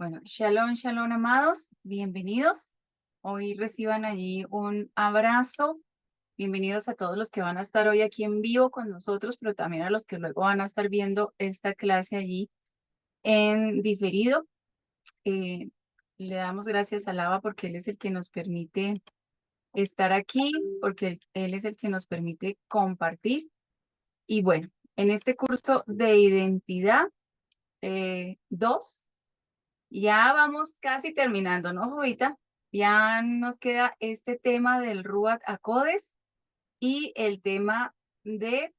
Bueno, shalom, shalom, amados, bienvenidos. Hoy reciban allí un abrazo. Bienvenidos a todos los que van a estar hoy aquí en vivo con nosotros, pero también a los que luego van a estar viendo esta clase allí en diferido. Eh, Le damos gracias a Lava porque Él es el que nos permite estar aquí, porque Él es el que nos permite compartir. Y bueno, en este curso de identidad 2. Ya vamos casi terminando, ¿no, Jovita? Ya nos queda este tema del Ruach HaKodes y el tema de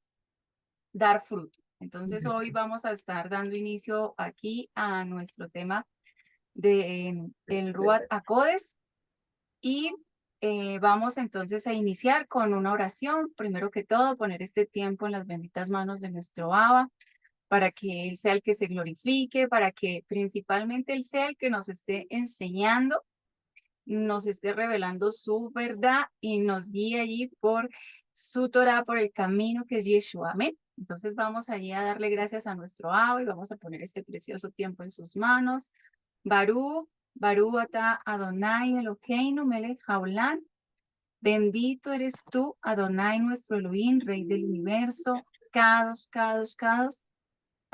dar fruto. Entonces hoy vamos a estar dando inicio aquí a nuestro tema de el Ruach HaKodes y vamos entonces a iniciar con una oración. Primero que todo, poner este tiempo en las benditas manos de nuestro Abba, para que Él sea el que se glorifique, para que principalmente Él sea el que nos esté enseñando, nos esté revelando su verdad y nos guíe allí por su Torah, por el camino que es Yeshua. Amén. Entonces vamos allí a darle gracias a nuestro Abba y vamos a poner este precioso tiempo en sus manos. Barú, Barú ata Adonai Eloheinu melech haolam. Bendito eres tú, Adonai nuestro Elohim, Rey del universo. Kadosh, Kadosh, Kadosh.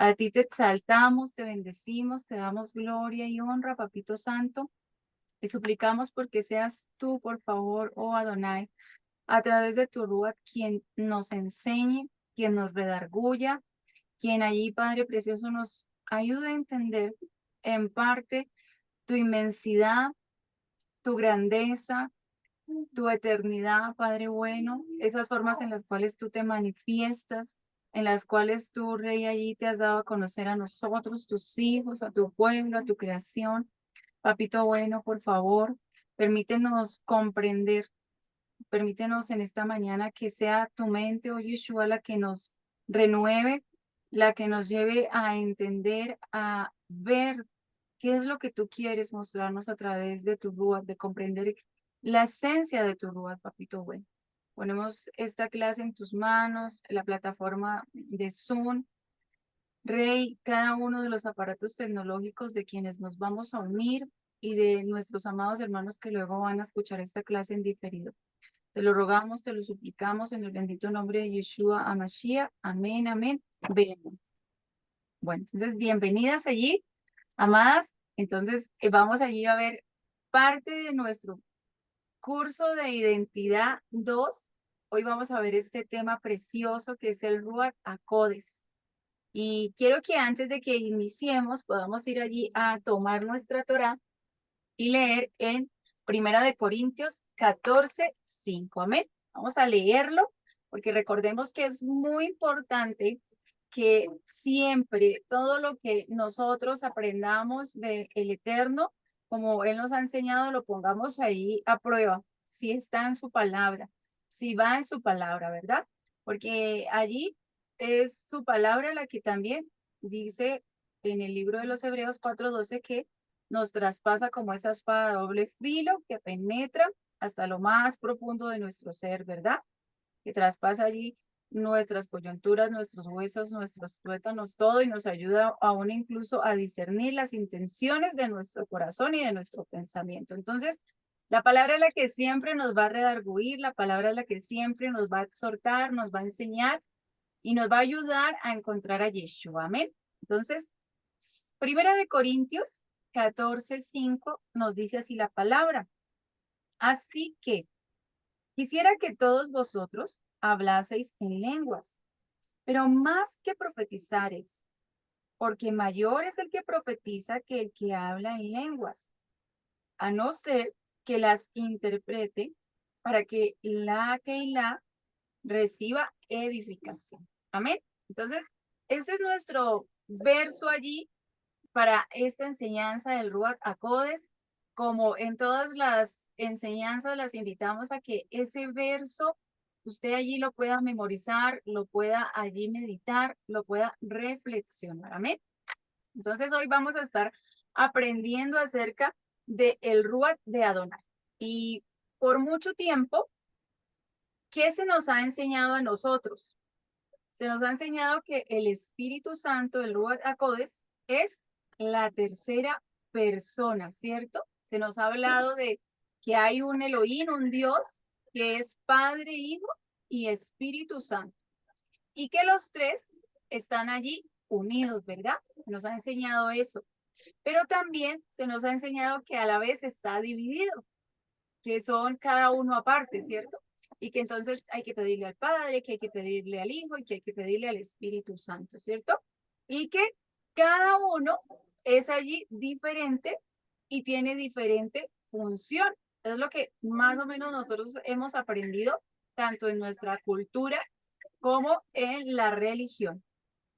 A ti te exaltamos, te bendecimos, te damos gloria y honra, Papito Santo. Y suplicamos porque seas tú, por favor, oh Adonai, a través de tu Ruach, quien nos enseñe, quien nos redarguya, quien allí, Padre Precioso, nos ayude a entender en parte tu inmensidad, tu grandeza, tu eternidad, Padre bueno, esas formas en las cuales tú te manifiestas, en las cuales tú, Rey, allí te has dado a conocer a nosotros, tus hijos, a tu pueblo, a tu creación. Papito bueno, por favor, permítenos comprender, permítenos en esta mañana que sea tu mente, oh Yeshua, la que nos renueve, la que nos lleve a entender, a ver qué es lo que tú quieres mostrarnos a través de tu Ruach, de comprender la esencia de tu Ruach, papito bueno. Ponemos esta clase en tus manos, la plataforma de Zoom. Rey, cada uno de los aparatos tecnológicos de quienes nos vamos a unir y de nuestros amados hermanos que luego van a escuchar esta clase en diferido. Te lo rogamos, te lo suplicamos en el bendito nombre de Yeshua Amashiach. Amén, amén. Ven. Bueno, entonces bienvenidas allí, amadas. Entonces vamos allí a ver parte de nuestro curso de identidad 2. Hoy vamos a ver este tema precioso que es el Ruach HaKodes. Y quiero que antes de que iniciemos podamos ir allí a tomar nuestra Torá y leer en Primera de Corintios 14:5. Amén. Vamos a leerlo porque recordemos que es muy importante que siempre todo lo que nosotros aprendamos del Eterno, como Él nos ha enseñado, lo pongamos ahí a prueba, si está en su palabra, si va en su palabra, ¿verdad? Porque allí es su palabra la que también dice en el libro de los Hebreos 4:12 que nos traspasa como esa espada de doble filo que penetra hasta lo más profundo de nuestro ser, ¿verdad? Que traspasa allí nuestras coyunturas, nuestros huesos, nuestros tuétanos, todo y nos ayuda aún incluso a discernir las intenciones de nuestro corazón y de nuestro pensamiento. Entonces, la palabra es la que siempre nos va a redarguir, la palabra es la que siempre nos va a exhortar, nos va a enseñar y nos va a ayudar a encontrar a Yeshua. Amén. Entonces, Primera de Corintios 14:5 nos dice así la palabra. Así que quisiera que todos vosotros hablaseis en lenguas, pero más que profetizareis, porque mayor es el que profetiza que el que habla en lenguas, a no ser que las interprete para que la Keilah reciba edificación. Amén. Entonces, este es nuestro verso allí para esta enseñanza del Ruach HaKodes. Como en todas las enseñanzas, las invitamos a que ese verso usted allí lo pueda memorizar, lo pueda allí meditar, lo pueda reflexionar. Amén. Entonces, hoy vamos a estar aprendiendo acerca del Ruach de Adonai. Y por mucho tiempo, ¿qué se nos ha enseñado a nosotros? Se nos ha enseñado que el Espíritu Santo, el Ruach HaKodes, es la tercera personas, ¿cierto? Se nos ha hablado de que hay un Elohim, un Dios, que es Padre, Hijo y Espíritu Santo. Y que los tres están allí unidos, ¿verdad? Nos ha enseñado eso. Pero también se nos ha enseñado que a la vez está dividido, que son cada uno aparte, ¿cierto? Y que entonces hay que pedirle al Padre, que hay que pedirle al Hijo y que hay que pedirle al Espíritu Santo, ¿cierto? Y que cada uno es allí diferente y tiene diferente función. Es lo que más o menos nosotros hemos aprendido tanto en nuestra cultura como en la religión.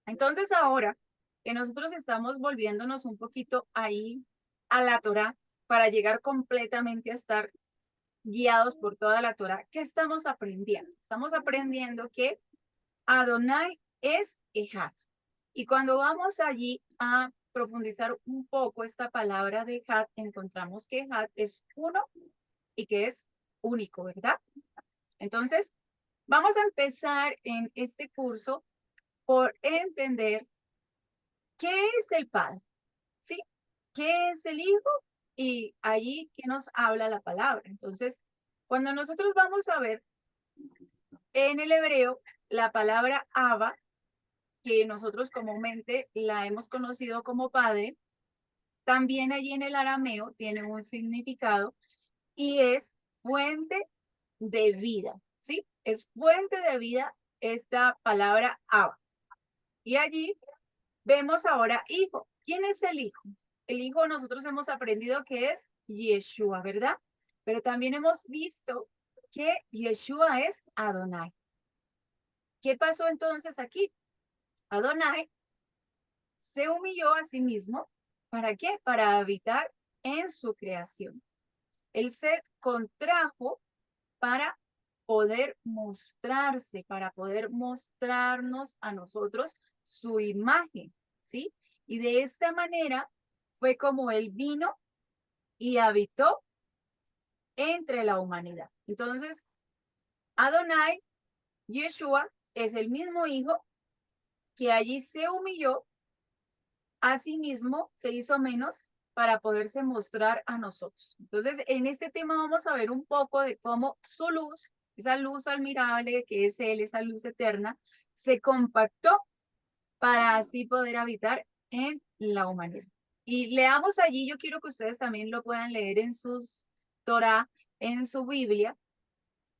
Entonces ahora que nosotros estamos volviéndonos un poquito ahí a la Torá para llegar completamente a estar guiados por toda la Torá, ¿qué estamos aprendiendo? Estamos aprendiendo que Adonai es Ejad. Y cuando vamos allí a profundizar un poco esta palabra de Ejad, encontramos que Ejad es uno y que es único, ¿verdad? Entonces, vamos a empezar en este curso por entender qué es el Padre, ¿sí? ¿Qué es el Hijo? Y allí, ¿qué nos habla la palabra? Entonces, cuando nosotros vamos a ver en el hebreo la palabra Abba, que nosotros comúnmente la hemos conocido como Padre, también allí en el arameo tiene un significado y es fuente de vida, ¿sí? Es fuente de vida esta palabra Abba. Y allí vemos ahora hijo. ¿Quién es el hijo? El hijo nosotros hemos aprendido que es Yeshua, ¿verdad? Pero también hemos visto que Yeshua es Adonai. ¿Qué pasó entonces aquí? Adonai se humilló a sí mismo. ¿Para qué? Para habitar en su creación. Él se contrajo para poder mostrarse, para poder mostrarnos a nosotros su imagen, ¿sí? Y de esta manera fue como él vino y habitó entre la humanidad. Entonces, Adonai, Yeshua, es el mismo hijo que allí se humilló a sí mismo, se hizo menos para poderse mostrar a nosotros. Entonces, en este tema vamos a ver un poco de cómo su luz, esa luz admirable que es Él, esa luz eterna, se compactó para así poder habitar en la humanidad. Y leamos allí, yo quiero que ustedes también lo puedan leer en sus Torah, en su Biblia,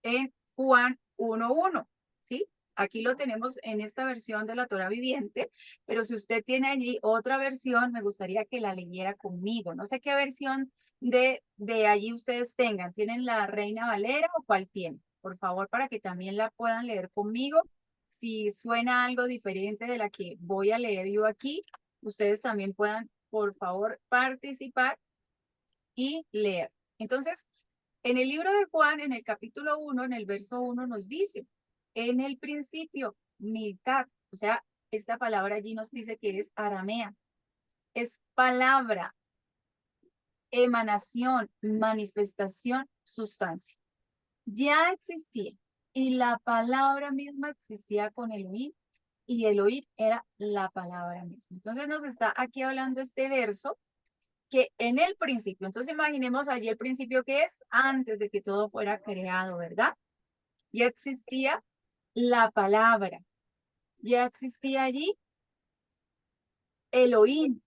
en Juan 1:1, ¿sí? Aquí lo tenemos en esta versión de la Torah viviente, pero si usted tiene allí otra versión, me gustaría que la leyera conmigo. No sé qué versión de allí ustedes tengan. ¿Tienen la Reina Valera o cuál tienen? Por favor, para que también la puedan leer conmigo. Si suena algo diferente de la que voy a leer yo aquí, ustedes también puedan, por favor, participar y leer. Entonces, en el libro de Juan, en el capítulo 1, en el verso 1, nos dice, en el principio, mitad, o sea, esta palabra allí nos dice que es aramea, es palabra, emanación, manifestación, sustancia. Ya existía y la palabra misma existía con el oír y el oír era la palabra misma. Entonces nos está aquí hablando este verso que en el principio, entonces imaginemos allí el principio que es antes de que todo fuera creado, ¿verdad? Ya existía la palabra, ya existía allí Elohim,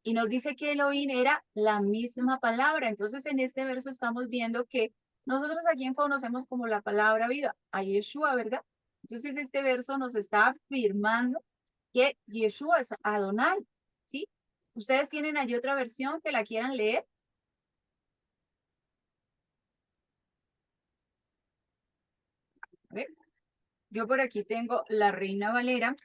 y nos dice que Elohim era la misma palabra. Entonces en este verso estamos viendo que nosotros a quien conocemos como la palabra viva, a Yeshua, ¿verdad? Entonces este verso nos está afirmando que Yeshua es Adonai, ¿sí? ¿Ustedes tienen allí otra versión que la quieran leer? A ver. Yo por aquí tengo la Reina Valera,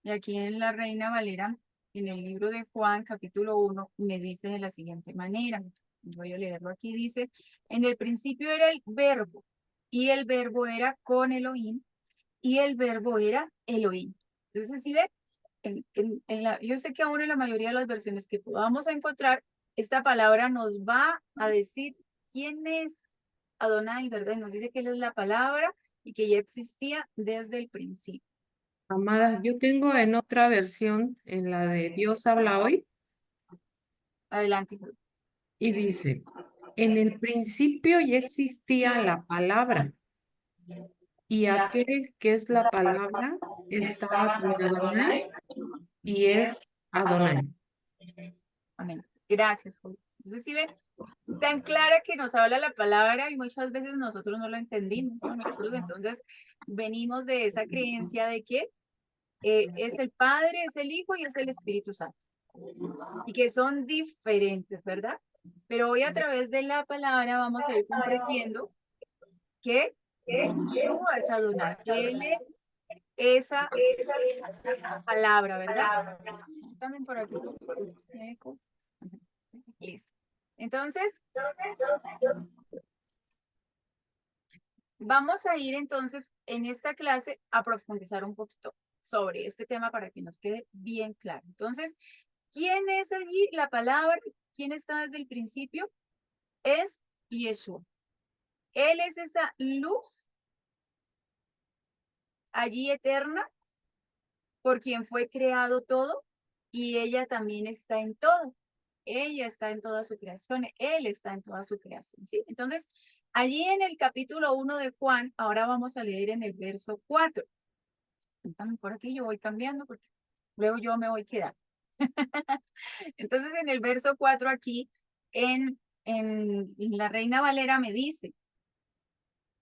y aquí en la Reina Valera, en el libro de Juan, capítulo 1, me dice de la siguiente manera. Voy a leerlo aquí, dice, en el principio era el verbo, y el verbo era con Elohim, y el verbo era Elohim. Entonces, si ve, yo sé que aún en la mayoría de las versiones que podamos encontrar, esta palabra nos va a decir quién es Adonai, ¿verdad? Nos dice que él es la palabra y que ya existía desde el principio. Amada, yo tengo en otra versión, en la de Dios habla hoy, Adelante, Julio. Y dice, en el principio ya existía la palabra, y aquel que es la palabra estaba con Adonai y es Adonai. Amén. Gracias, Julio. Entonces, si ven, tan clara que nos habla la palabra y muchas veces nosotros no lo entendimos, ¿no? Nosotros entonces venimos de esa creencia de que es el Padre, es el Hijo y es el Espíritu Santo. Y que son diferentes, ¿verdad? Pero hoy a través de la palabra vamos a ir comprendiendo que Yeshua es Adonai, que Él es esa palabra, ¿verdad? También por aquí. Eco. Listo. Entonces, vamos a ir entonces en esta clase a profundizar un poquito sobre este tema para que nos quede bien claro. Entonces, ¿quién es allí la palabra? ¿Quién está desde el principio? Es Yeshua. Él es esa luz allí eterna por quien fue creado todo y ella también está en todo. Ella está en toda su creación, Él está en toda su creación, ¿sí? Entonces, allí en el capítulo 1 de Juan, ahora vamos a leer en el verso 4. También por aquí yo voy cambiando porque luego yo me voy quedando. Entonces, en el verso 4 aquí, en la Reina Valera me dice,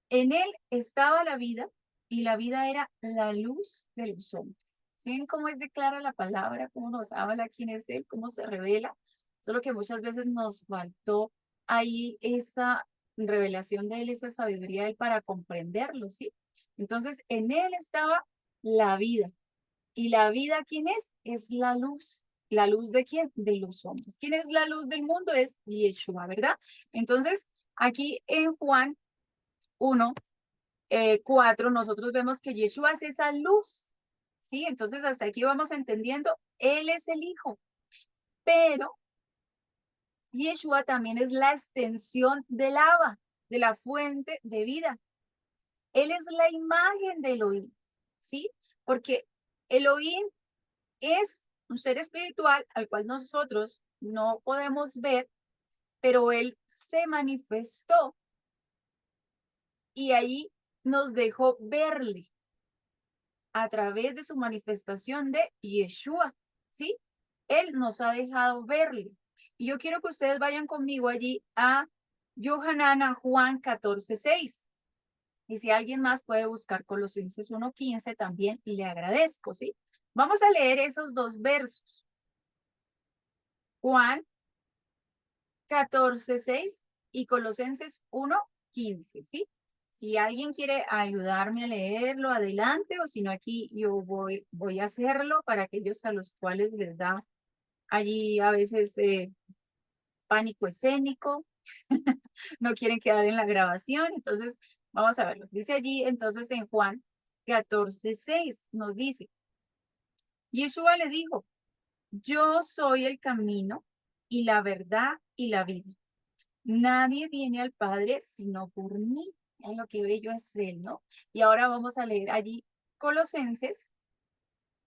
en él estaba la vida y la vida era la luz de los hombres. ¿Sí ven cómo es de clara la palabra? ¿Cómo nos habla quién es él? ¿Cómo se revela? Solo que muchas veces nos faltó ahí esa revelación de él, esa sabiduría de él para comprenderlo, ¿sí? Entonces, en él estaba la vida. ¿Y la vida quién es? Es la luz. ¿La luz de quién? De los hombres. ¿Quién es la luz del mundo? Es Yeshua, ¿verdad? Entonces, aquí en Juan 1, 4, nosotros vemos que Yeshua es esa luz, ¿sí? Entonces, hasta aquí vamos entendiendo, Él es el Hijo, pero Yeshua también es la extensión del Abba, de la fuente de vida. Él es la imagen de Elohim, ¿sí? Porque Elohim es un ser espiritual al cual nosotros no podemos ver, pero Él se manifestó y ahí nos dejó verle a través de su manifestación de Yeshua, ¿sí? Él nos ha dejado verle. Y yo quiero que ustedes vayan conmigo allí a Yohanan, a Juan 14:6. Y si alguien más puede buscar Colosenses 1:15, también le agradezco, ¿sí? Vamos a leer esos dos versos. Juan 14:6 y Colosenses 1:15, ¿sí? Si alguien quiere ayudarme a leerlo, adelante, o si no, aquí yo voy a hacerlo para aquellos a los cuales les da allí a veces pánico escénico, no quieren quedar en la grabación, entonces vamos a verlos. Dice allí, entonces en Juan 14:6 nos dice, Yeshua le dijo, yo soy el camino y la verdad y la vida. Nadie viene al Padre sino por mí. Es lo que bello es Él, ¿no? Y ahora vamos a leer allí Colosenses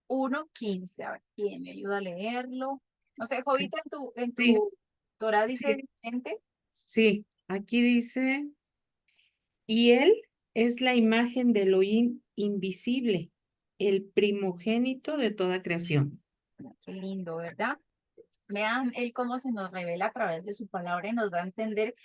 1:15. A ver, ¿quién me ayuda a leerlo? No sé, Jovita, en Sí, tu Torah dice sí, diferente. sí. Aquí dice, y él es la imagen de Elohim invisible, el primogénito de toda creación. Qué lindo, ¿verdad? Vean Él cómo se nos revela a través de su palabra y nos da a entender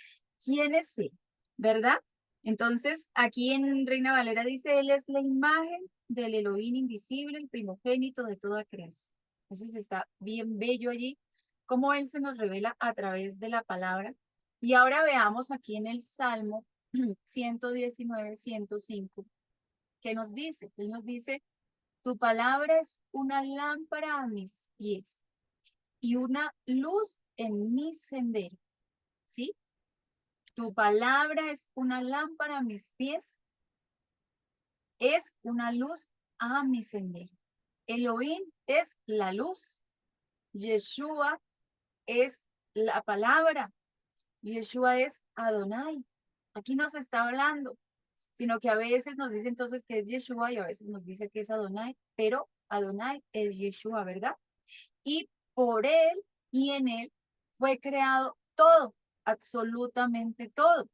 quién es Él, ¿verdad? Entonces, aquí en Reina Valera dice, Él es la imagen del Elohim invisible, el primogénito de toda creación. Entonces está bien bello allí, cómo Él se nos revela a través de la palabra. Y ahora veamos aquí en el Salmo 119, 105, ¿qué nos dice? Él nos dice, tu palabra es una lámpara a mis pies y una luz en mi sendero, ¿sí? Tu palabra es una lámpara a mis pies, es una luz a mi sendero. Elohim es la luz, Yeshua es la palabra, Yeshua es Adonai. Aquí nos está hablando, sino que a veces nos dice entonces que es Yeshua y a veces nos dice que es Adonai, pero Adonai es Yeshua, ¿verdad? Y por él y en él fue creado todo, absolutamente todo,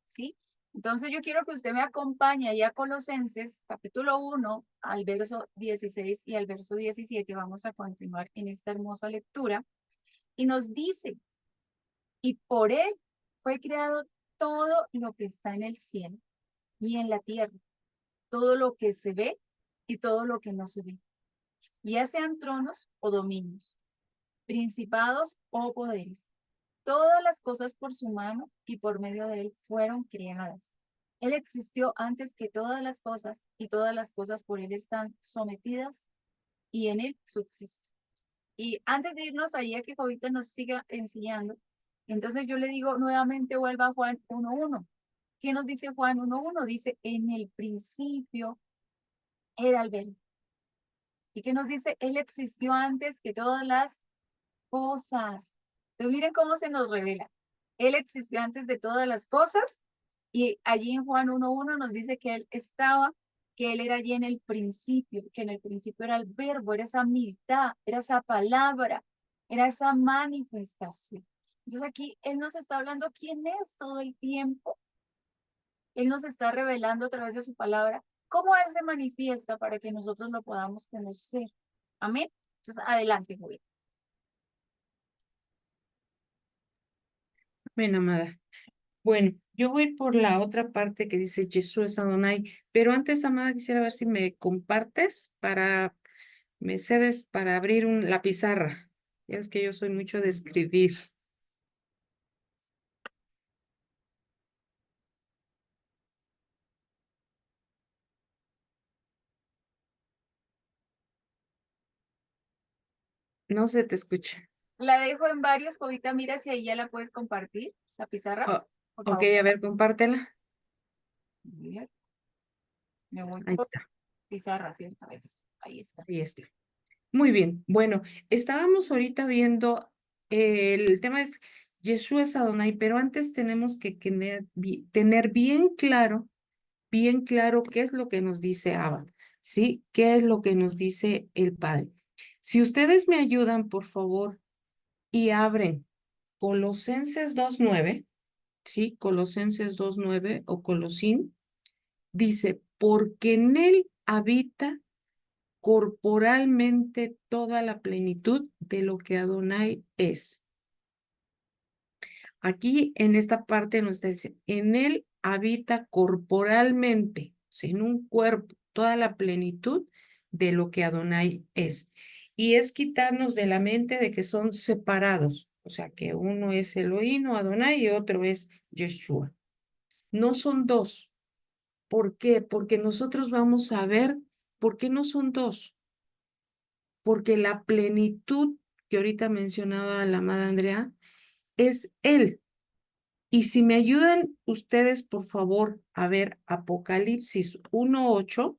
¿sí? Entonces yo quiero que usted me acompañe ahí a Colosenses, capítulo 1, al verso 16 y al verso 17. Vamos a continuar en esta hermosa lectura. Y nos dice, y por él fue creado todo lo que está en el cielo y en la tierra, todo lo que se ve y todo lo que no se ve, ya sean tronos o dominios, principados o poderes. Todas las cosas por su mano y por medio de él fueron creadas. Él existió antes que todas las cosas y todas las cosas por él están sometidas y en él subsiste. Y antes de irnos ahí a que Jovita nos siga enseñando, entonces yo le digo nuevamente vuelva a Juan 1:1. ¿Qué nos dice Juan 1:1? Dice, en el principio era el verbo. ¿Y qué nos dice? Él existió antes que todas las cosas. Entonces miren cómo se nos revela. Él existió antes de todas las cosas y allí en Juan 1:1 nos dice que él estaba, que él era allí en el principio, que en el principio era el verbo, era esa mitad, era esa palabra, era esa manifestación. Entonces aquí él nos está hablando quién es todo el tiempo. Él nos está revelando a través de su palabra cómo él se manifiesta para que nosotros lo podamos conocer. Amén. Entonces adelante, Joven. Bien, amada. Bueno, yo voy por la otra parte que dice Jesús es Adonai, pero antes, amada, quisiera ver si me compartes me cedes para abrir la pizarra. Ya es que yo soy mucho de escribir. No se te escucha. La dejo en varios, Jovita, mira si ahí ya la puedes compartir, la pizarra, Oh, por ok, favor. a ver, compártela. Bien, me voy Ahí por está, pizarra, ¿cierto? Ahí está. ahí está. Muy bien. Bueno, estábamos ahorita viendo el tema es Yeshua es Adonai, pero antes tenemos que tener bien claro qué es lo que nos dice Abba, ¿sí? ¿Qué es lo que nos dice el Padre? Si ustedes me ayudan, por favor, y abren Colosenses 2:9, ¿sí? Colosenses 2:9 o Colosín, dice, porque en él habita corporalmente toda la plenitud de lo que Adonai es. Aquí en esta parte nos dice, en él habita corporalmente, o sea, en un cuerpo, toda la plenitud de lo que Adonai es. Y es quitarnos de la mente de que son separados, o sea, que uno es Elohim o Adonai y otro es Yeshua. No son dos. ¿Por qué? Porque nosotros vamos a ver por qué no son dos. Porque la plenitud que ahorita mencionaba la amada Andrea es Él. Y si me ayudan ustedes, por favor, a ver Apocalipsis 1:8,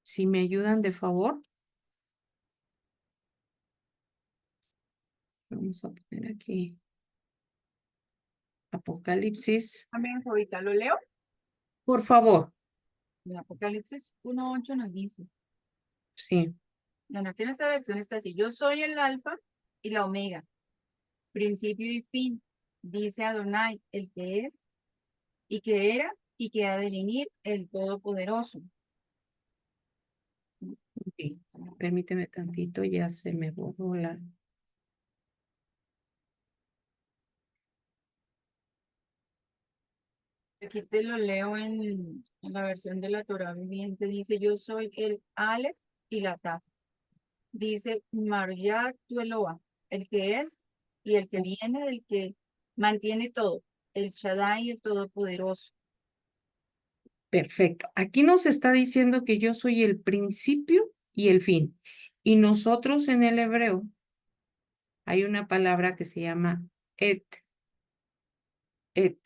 si me ayudan de favor. Vamos a poner aquí Apocalipsis, También, Jovita, lo leo. por favor. En Apocalipsis 1:8 nos dice, Sí, bueno, aquí en esta versión está así, yo soy el alfa y la omega, principio y fin, dice Adonai, el que es y que era y que ha de venir, el Todopoderoso. ok. Permíteme tantito, ya se me borró la... Aquí te lo leo en la versión de la Torah viviente. Dice, yo soy el Aleph y la Taf. Dice, Marjak Tueloa, el que es y el que viene, el que mantiene todo, el Shaddai, el Todopoderoso. Perfecto. Aquí nos está diciendo que yo soy el principio y el fin. Y nosotros en el hebreo hay una palabra que se llama et, et.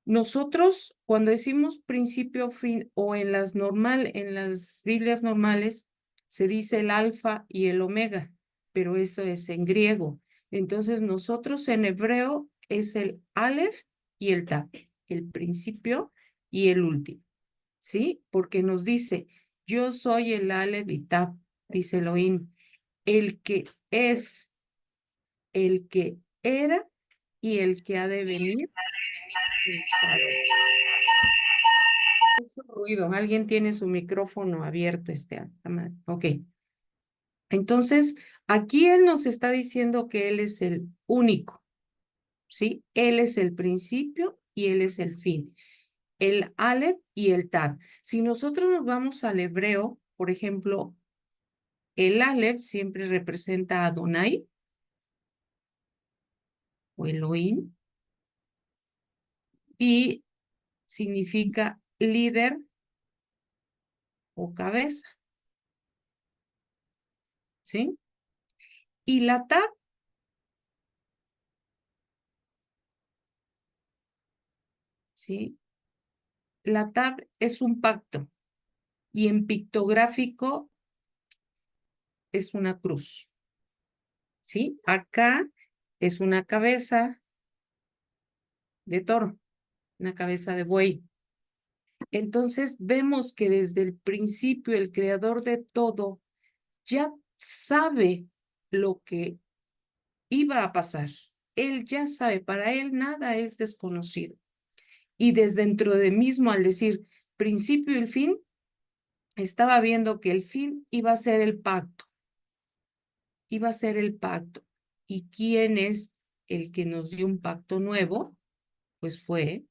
Nosotros, cuando decimos principio, fin, o en en las Biblias normales, se dice el alfa y el omega, pero eso es en griego. Entonces, nosotros en hebreo es el aleph y el taf, el principio y el último, ¿sí? Porque nos dice, yo soy el aleph y taf, dice Elohim, el que es, el que era y el que ha de venir. Mucho ruido. Alguien tiene su micrófono abierto, Ok. Entonces, aquí él nos está diciendo que él es el único, ¿sí? Él es el principio y él es el fin. El Aleph y el Tab. Si nosotros nos vamos al hebreo, por ejemplo, el Aleph siempre representa a Adonai o Elohim y significa líder o cabeza, ¿sí? Y la Tab, ¿sí? La Tab es un pacto y en pictográfico es una cruz, ¿sí? Acá es una cabeza de toro, una cabeza de buey. Entonces vemos que desde el principio el creador de todo ya sabe lo que iba a pasar. Él ya sabe, para él nada es desconocido. Y desde dentro de mismo, al decir principio y el fin, estaba viendo que el fin iba a ser el pacto, iba a ser el pacto. ¿Y quién es el que nos dio un pacto nuevo? Pues fue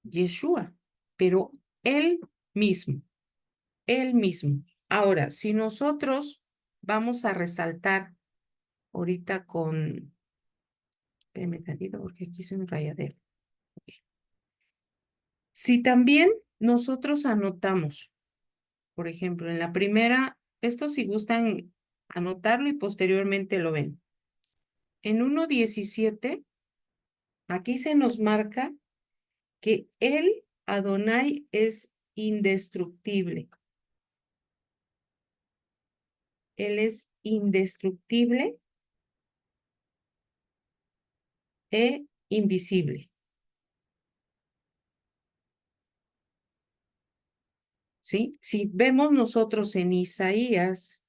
Yeshua, pero él mismo, él mismo. Ahora, si nosotros vamos a resaltar ahorita con, espérame tantito porque aquí hice un rayadero. Si también nosotros anotamos, por ejemplo, en la primera, esto si gustan anotarlo y posteriormente lo ven. En 1:17, aquí se nos marca que él, Adonai, es indestructible. Él es indestructible e invisible. ¿Sí? Si vemos nosotros en Isaías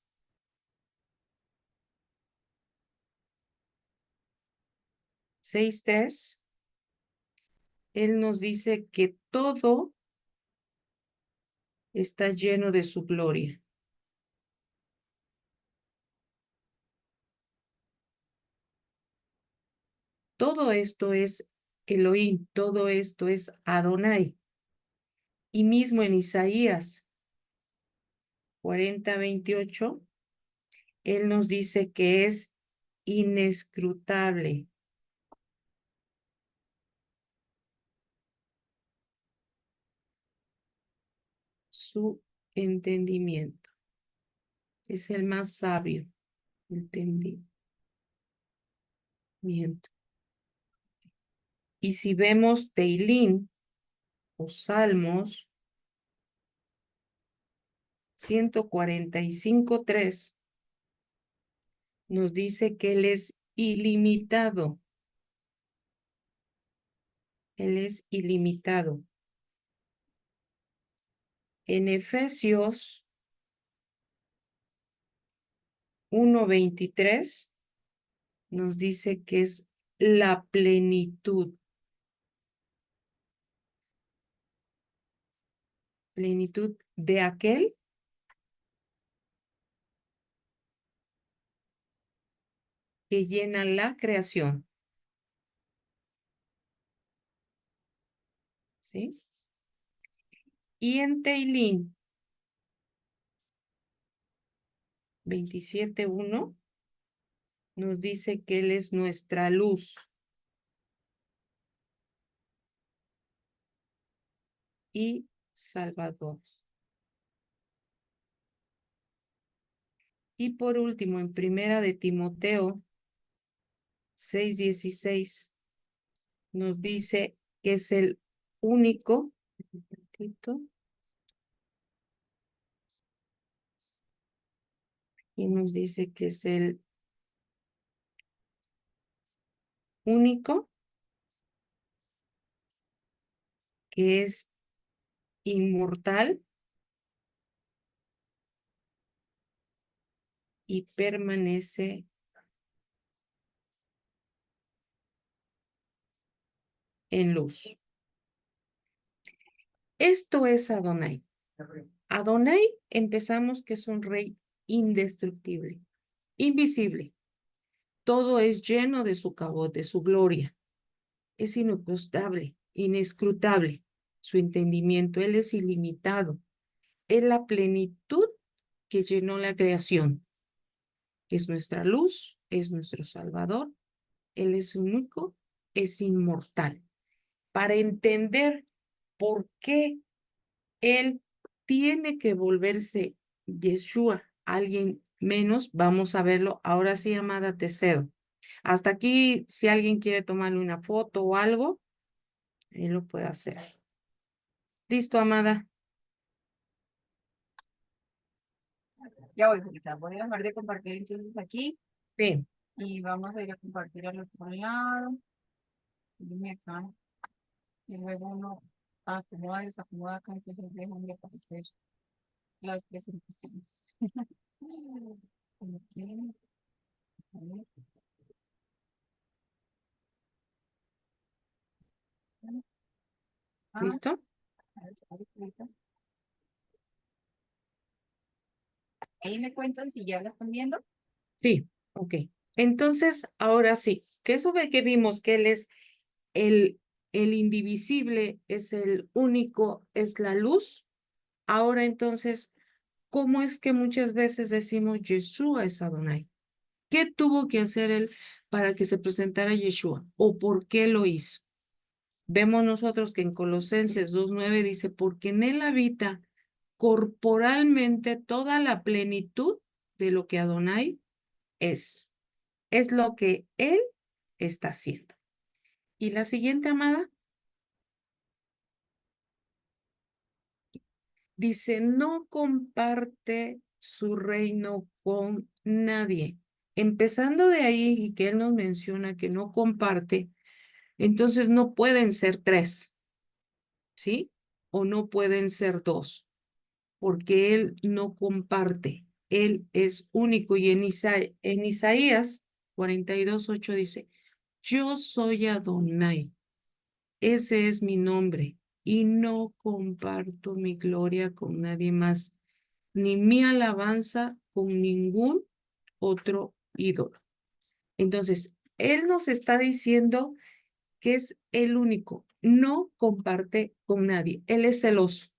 6:3, él nos dice que todo está lleno de su gloria. Todo esto es Elohim, todo esto es Adonai. Y mismo en Isaías 40:28, él nos dice que es inescrutable. Su entendimiento. Es el más sabio. Entendimiento. Y si vemos Teilín o Salmos 145:3, nos dice que Él es ilimitado. Él es ilimitado. En Efesios 1:23 nos dice que es la plenitud. Plenitud de aquel que llena la creación. ¿Sí? Y en Teilín 27:1 nos dice que Él es nuestra luz y Salvador. Y por último, en Primera de Timoteo 6:16 nos dice que es el único, y nos dice que es el único que es inmortal y permanece en luz. Esto es Adonai. Adonai, empezamos que es un rey indestructible, invisible. Todo es lleno de su cabot, de su gloria. Es inocustable, inescrutable. Su entendimiento, Él es ilimitado. Es la plenitud que llenó la creación. Es nuestra luz, es nuestro Salvador. Él es único, es inmortal. Para entender por qué Él tiene que volverse Yeshua, alguien menos, vamos a verlo. Ahora sí, amada, te cedo. Hasta aquí, si alguien quiere tomarle una foto o algo, él lo puede hacer. Listo, amada. Ya voy, Julita. Voy a dejar de compartir entonces aquí Sí, y vamos a ir a compartir al otro lado. Dime acá. Y luego uno acomoda, desacomoda acá, entonces dejan de aparecer las presentaciones. Ok, a ver. Ah, ¿listo? a ver, Julita. Ahí me cuentan si ya la están viendo. Sí, ok. Entonces, ahora sí, que eso de que vimos que Él es el, el indivisible, es el único, es la luz. Ahora entonces, ¿cómo es que muchas veces decimos Yeshua es Adonai? ¿Qué tuvo que hacer Él para que se presentara Yeshua? ¿O por qué lo hizo? Vemos nosotros que en Colosenses 2:9 dice, porque en Él habita corporalmente toda la plenitud de lo que Adonai es. Es lo que Él está haciendo. Y la siguiente, amada, dice, no comparte su reino con nadie. Empezando de ahí y que Él nos menciona que no comparte, entonces no pueden ser tres, ¿sí? O no pueden ser dos, porque Él no comparte. Él es único. Y en Isaías 42:8 dice, yo soy Adonai. Ese es mi nombre y no comparto mi gloria con nadie más, ni mi alabanza con ningún otro ídolo. Entonces, Él nos está diciendo que es el único, no comparte con nadie. Él es celoso.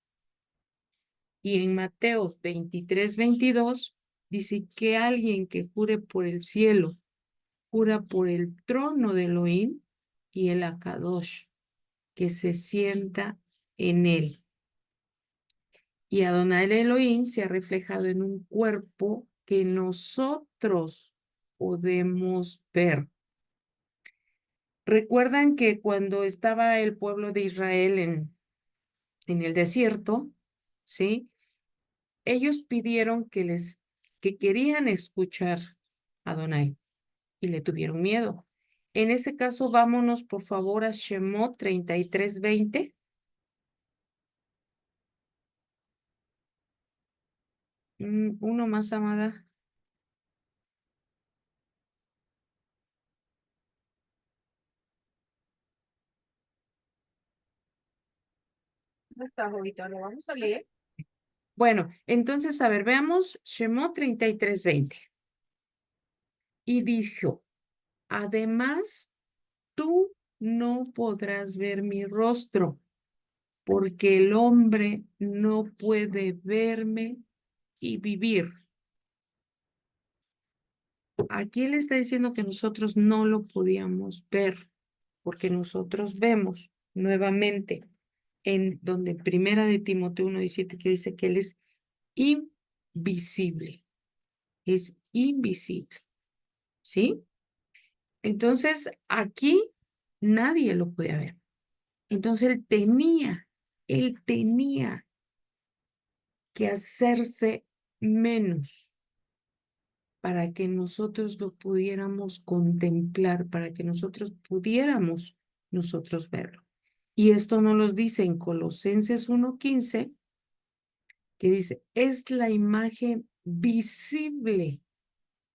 Y en Mateos 23:22 dice que alguien que jure por el cielo, jura por el trono de Elohim y el Akadosh, que se sienta en él. Y Adonai Elohim se ha reflejado en un cuerpo que nosotros podemos ver. Recuerdan que cuando estaba el pueblo de Israel en el desierto, ¿sí? Ellos pidieron que querían escuchar a Adonai y le tuvieron miedo. En ese caso, vámonos por favor a Shemot 33:20. Uno más, amada. ¿Dónde está, Jovita? Lo vamos a leer. Bueno, entonces, a ver, veamos Shemot 33:20. Y dijo, además, tú no podrás ver mi rostro, porque el hombre no puede verme y vivir. Aquí él está diciendo que nosotros no lo podíamos ver, porque nosotros vemos nuevamente en donde Primera de Timoteo 1:17 que dice que él es invisible, ¿sí? Entonces, aquí nadie lo podía ver. Entonces, él tenía que hacerse menos para que nosotros lo pudiéramos contemplar, para que nosotros pudiéramos nosotros verlo. Y esto nos lo dice en Colosenses 1:15, que dice, es la imagen visible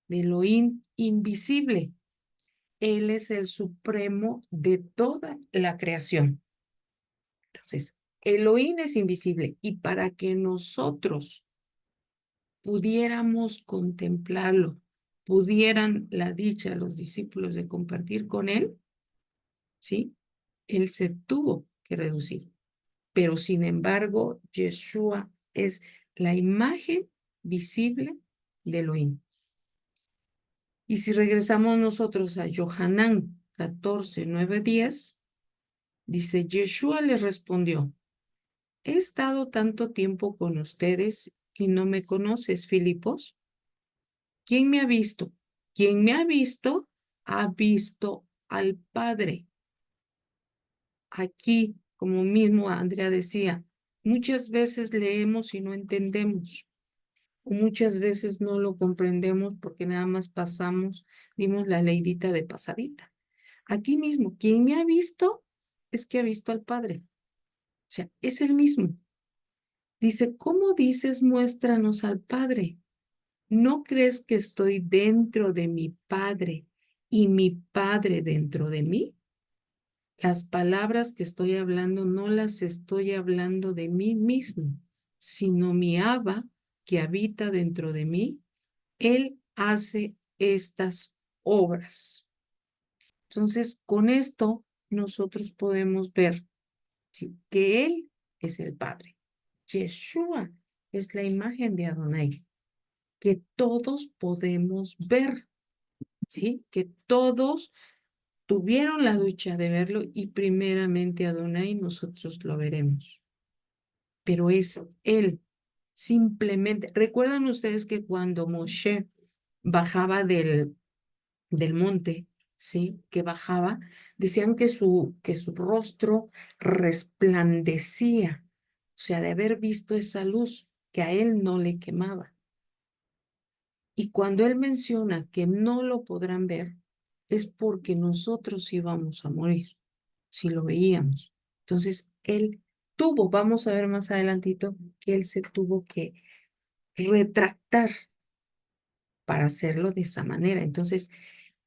de lo invisible, Él es el supremo de toda la creación. Entonces, Elohim es invisible y para que nosotros pudiéramos contemplarlo, pudieran la dicha los discípulos de compartir con él, ¿sí? Él se tuvo que reducir. Pero sin embargo, Yeshua es la imagen visible de Elohim. Y si regresamos nosotros a Yohanan 14, 9, 10, dice, Yeshua les respondió, he estado tanto tiempo con ustedes y no me conoces, Filipos. ¿Quién me ha visto? Quien me ha visto al Padre. Aquí, como mismo Andrea decía, muchas veces leemos y no entendemos. O muchas veces no lo comprendemos porque nada más pasamos, dimos la leidita de pasadita. Aquí mismo, quien me ha visto es que ha visto al Padre. O sea, es el mismo. Dice, ¿cómo dices muéstranos al Padre? ¿No crees que estoy dentro de mi Padre y mi Padre dentro de mí? Las palabras que estoy hablando no las estoy hablando de mí mismo, sino mi Abba que habita dentro de mí. Él hace estas obras. Entonces, con esto nosotros podemos ver ¿sí? que Él es el Padre. Yeshua es la imagen de Adonai, que todos podemos ver, ¿sí? Que todos tuvieron la dicha de verlo y primeramente Adonai nosotros lo veremos. Pero es Él, simplemente. ¿Recuerdan ustedes que cuando Moshe bajaba del monte, ¿sí? Que bajaba, decían que su rostro resplandecía, o sea, de haber visto esa luz que a él no le quemaba. Y cuando él menciona que no lo podrán ver, es porque nosotros íbamos a morir, si lo veíamos. Entonces, él tuvo, vamos a ver más adelantito, que él se tuvo que retractar para hacerlo de esa manera. Entonces,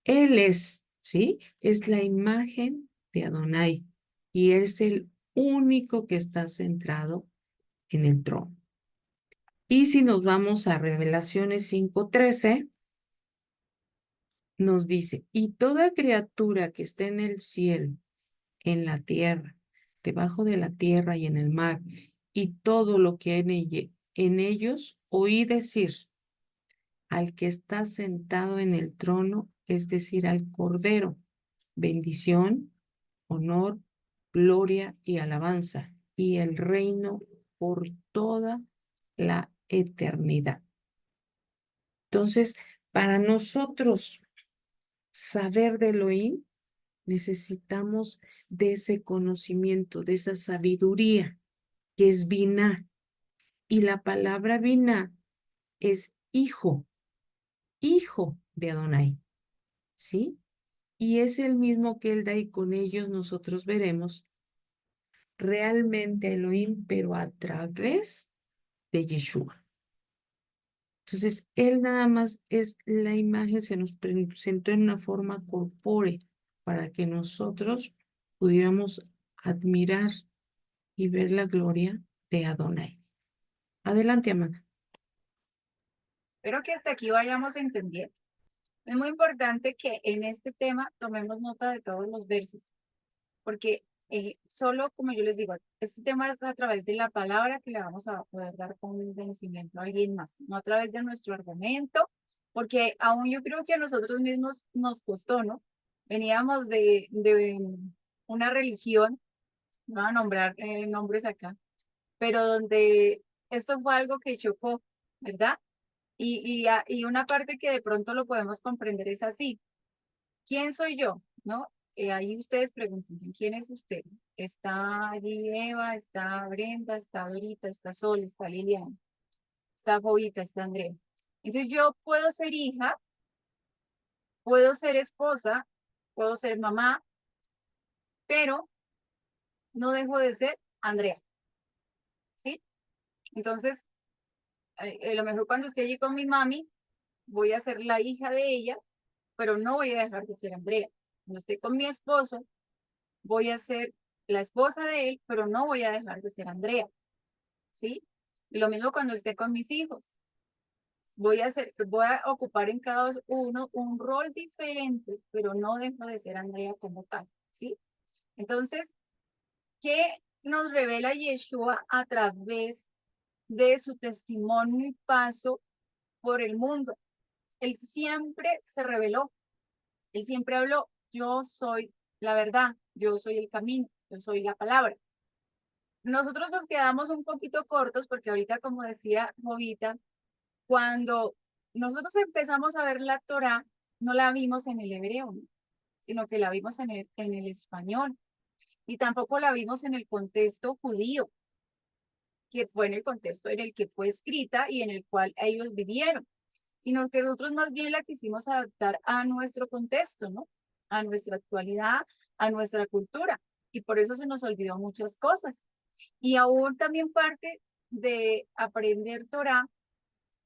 él es, ¿sí? Es la imagen de Adonai y él es el único que está centrado en el trono. Y si nos vamos a Revelaciones 5:13, nos dice, y toda criatura que esté en el cielo, en la tierra, debajo de la tierra y en el mar, y todo lo que en ellos oí decir, al que está sentado en el trono, es decir, al Cordero, bendición, honor, gloria y alabanza, y el reino por toda la eternidad. Entonces, para nosotros saber de Elohim, necesitamos de ese conocimiento, de esa sabiduría, que es Biná. Y la palabra Biná es hijo de Adonai, ¿sí? Y es el mismo que él da y con ellos nosotros veremos realmente Elohim, pero a través de Yeshua. Entonces, él nada más es la imagen, se nos presentó en una forma corpórea para que nosotros pudiéramos admirar y ver la gloria de Adonai. Adelante, Amanda. Espero que hasta aquí vayamos entendiendo. Es muy importante que en este tema tomemos nota de todos los versos, porque solo, como yo les digo, este tema es a través de la palabra que le vamos a poder dar convencimiento a alguien más, no a través de nuestro argumento, porque aún yo creo que a nosotros mismos nos costó, ¿no? Veníamos de una religión, no voy a nombrar nombres acá, pero donde esto fue algo que chocó, ¿verdad? Y una parte que de pronto lo podemos comprender es así. ¿Quién soy yo? ¿No? Ahí ustedes pregúntense, ¿quién es usted? Está allí Eva, está Brenda, está Dorita, está Sol, está Liliana, está Jovita, está Andrea. Entonces yo puedo ser hija, puedo ser esposa, puedo ser mamá, pero no dejo de ser Andrea, ¿sí? Entonces, a lo mejor cuando esté allí con mi mami, voy a ser la hija de ella, pero no voy a dejar de ser Andrea. Cuando esté con mi esposo, voy a ser la esposa de él, pero no voy a dejar de ser Andrea, ¿sí? Y lo mismo cuando esté con mis hijos. Voy a ocupar en cada uno un rol diferente, pero no dejo de ser Andrea como tal, ¿sí? Entonces, ¿qué nos revela Yeshua a través de su testimonio y paso por el mundo? Él siempre se reveló, él siempre habló, yo soy la verdad, yo soy el camino, yo soy la palabra. Nosotros nos quedamos un poquito cortos porque ahorita, como decía Jovita, cuando nosotros empezamos a ver la Torá, no la vimos en el hebreo, ¿no? Sino que la vimos en el español y tampoco la vimos en el contexto judío, que fue en el contexto en el que fue escrita y en el cual ellos vivieron, sino que nosotros más bien la quisimos adaptar a nuestro contexto, ¿no? A nuestra actualidad, a nuestra cultura. Y por eso se nos olvidó muchas cosas. Y aún también parte de aprender Torah,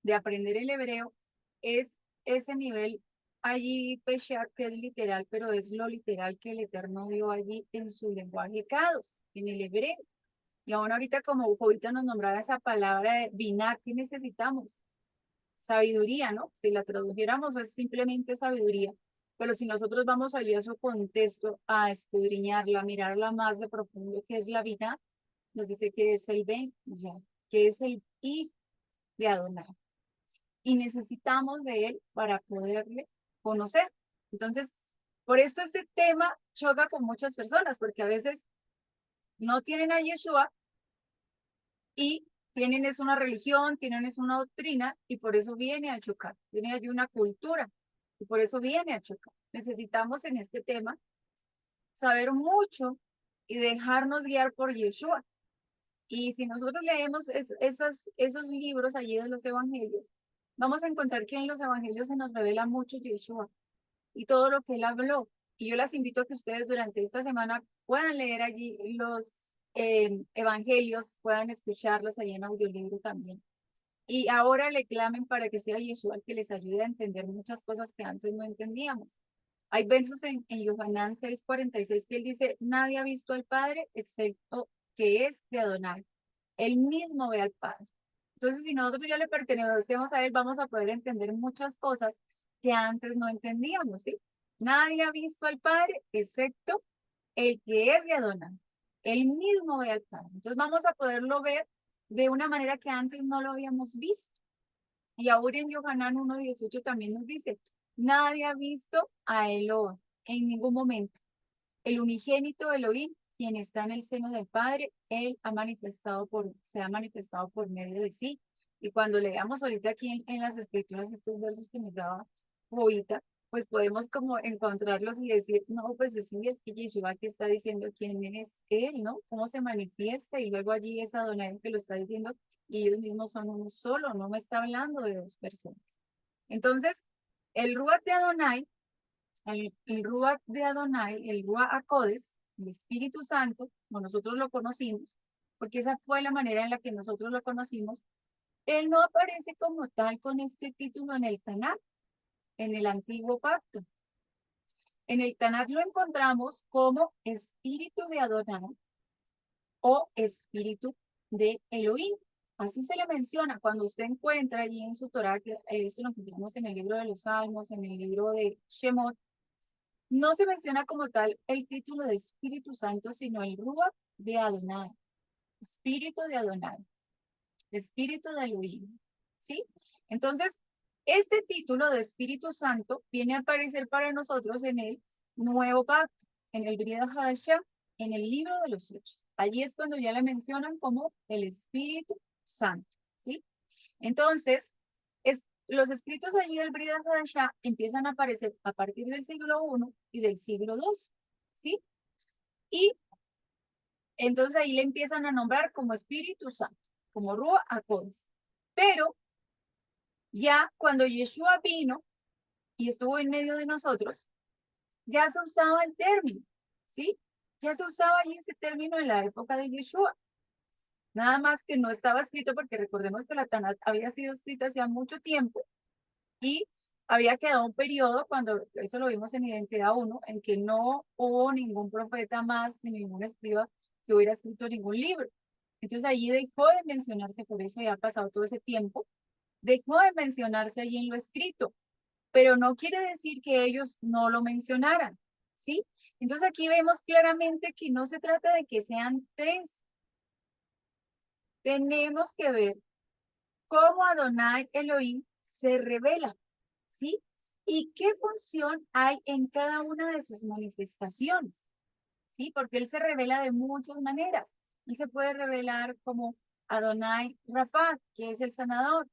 de aprender el hebreo, es ese nivel allí, Peshat, que es literal, pero es lo literal que el Eterno dio allí en su lenguaje Kados, en el hebreo. Y aún ahorita, como ahorita nos nombraba esa palabra de Binah, ¿qué necesitamos? Sabiduría, ¿no? Si la tradujéramos es simplemente sabiduría. Pero si nosotros vamos allí a su contexto, a escudriñarla, a mirarla más de profundo, que es la vida, nos dice que es el Ben, ya, que es el hijo de Adonai. Y necesitamos de él para poderle conocer. Entonces, por esto este tema choca con muchas personas, porque a veces no tienen a Yeshua y tienen es una religión, tienen es una doctrina y por eso viene a chocar. Tiene allí una cultura y por eso viene a chocar. Necesitamos en este tema saber mucho y dejarnos guiar por Yeshua. Y si nosotros leemos esos libros allí de los evangelios, vamos a encontrar que en los evangelios se nos revela mucho Yeshua y todo lo que él habló. Y yo las invito a que ustedes durante esta semana puedan leer allí los evangelios, puedan escucharlos allí en audiolibro también. Y ahora le clamen para que sea Yeshua el que les ayude a entender muchas cosas que antes no entendíamos. Hay versos en Yohanan 6:46 que él dice, nadie ha visto al Padre excepto que es de Adonai. Él mismo ve al Padre. Entonces, si nosotros ya le pertenecemos a Él, vamos a poder entender muchas cosas que antes no entendíamos, ¿sí? Nadie ha visto al Padre excepto el que es de Adonai. Él mismo ve al Padre. Entonces, vamos a poderlo ver de una manera que antes no lo habíamos visto. Y ahora en Yohanan 1:18 también nos dice, nadie ha visto a Elohim en ningún momento. El unigénito Elohim, quien está en el seno del Padre, él se ha manifestado por medio de sí. Y cuando leamos ahorita aquí en las escrituras estos versos que nos daba Jovita, pues podemos como encontrarlos y decir, no, pues sí, es que Yeshua que está diciendo quién es él, ¿no? Cómo se manifiesta y luego allí es Adonai que lo está diciendo y ellos mismos son uno solo, no me está hablando de dos personas. Entonces, el Ruach de Adonai el Ruach de Adonai, el Ruach Acodes, el Espíritu Santo, como nosotros lo conocimos, porque esa fue la manera en la que nosotros lo conocimos, él no aparece como tal con este título en el Tanakh, en el Antiguo Pacto. En el Tanakh lo encontramos como Espíritu de Adonai o Espíritu de Elohim. Así se le menciona cuando usted encuentra allí en su Torah, que esto lo encontramos en el libro de los Salmos, en el libro de Shemot. No se menciona como tal el título de Espíritu Santo, sino el Ruach de Adonai, Espíritu de Adonai, Espíritu de Elohim, ¿sí? Entonces, este título de Espíritu Santo viene a aparecer para nosotros en el Nuevo Pacto, en el Brit Hadashah, en el libro de los Hechos. Allí es cuando ya le mencionan como el Espíritu Santo, ¿sí? Entonces, los escritos allí del Brit Hadashah empiezan a aparecer a partir del siglo I y del siglo II, ¿sí? Y entonces ahí le empiezan a nombrar como Espíritu Santo, como Ruach HaKodes. Pero ya cuando Yeshua vino y estuvo en medio de nosotros, ya se usaba el término, ¿sí? Ya se usaba allí ese término en la época de Yeshua. Nada más que no estaba escrito porque recordemos que la Tanat había sido escrita hacía mucho tiempo y había quedado un periodo, cuando eso lo vimos en Identidad 1, en que no hubo ningún profeta más, ni ningún escriba que hubiera escrito ningún libro. Entonces allí dejó de mencionarse, por eso ya ha pasado todo ese tiempo, dejó de mencionarse allí en lo escrito, pero no quiere decir que ellos no lo mencionaran, ¿sí? Entonces aquí vemos claramente que no se trata de que sean tres. Tenemos que ver cómo Adonai Elohim se revela, ¿sí? Y qué función hay en cada una de sus manifestaciones, ¿sí? Porque él se revela de muchas maneras. Y se puede revelar como Adonai Rafa, que es el sanador.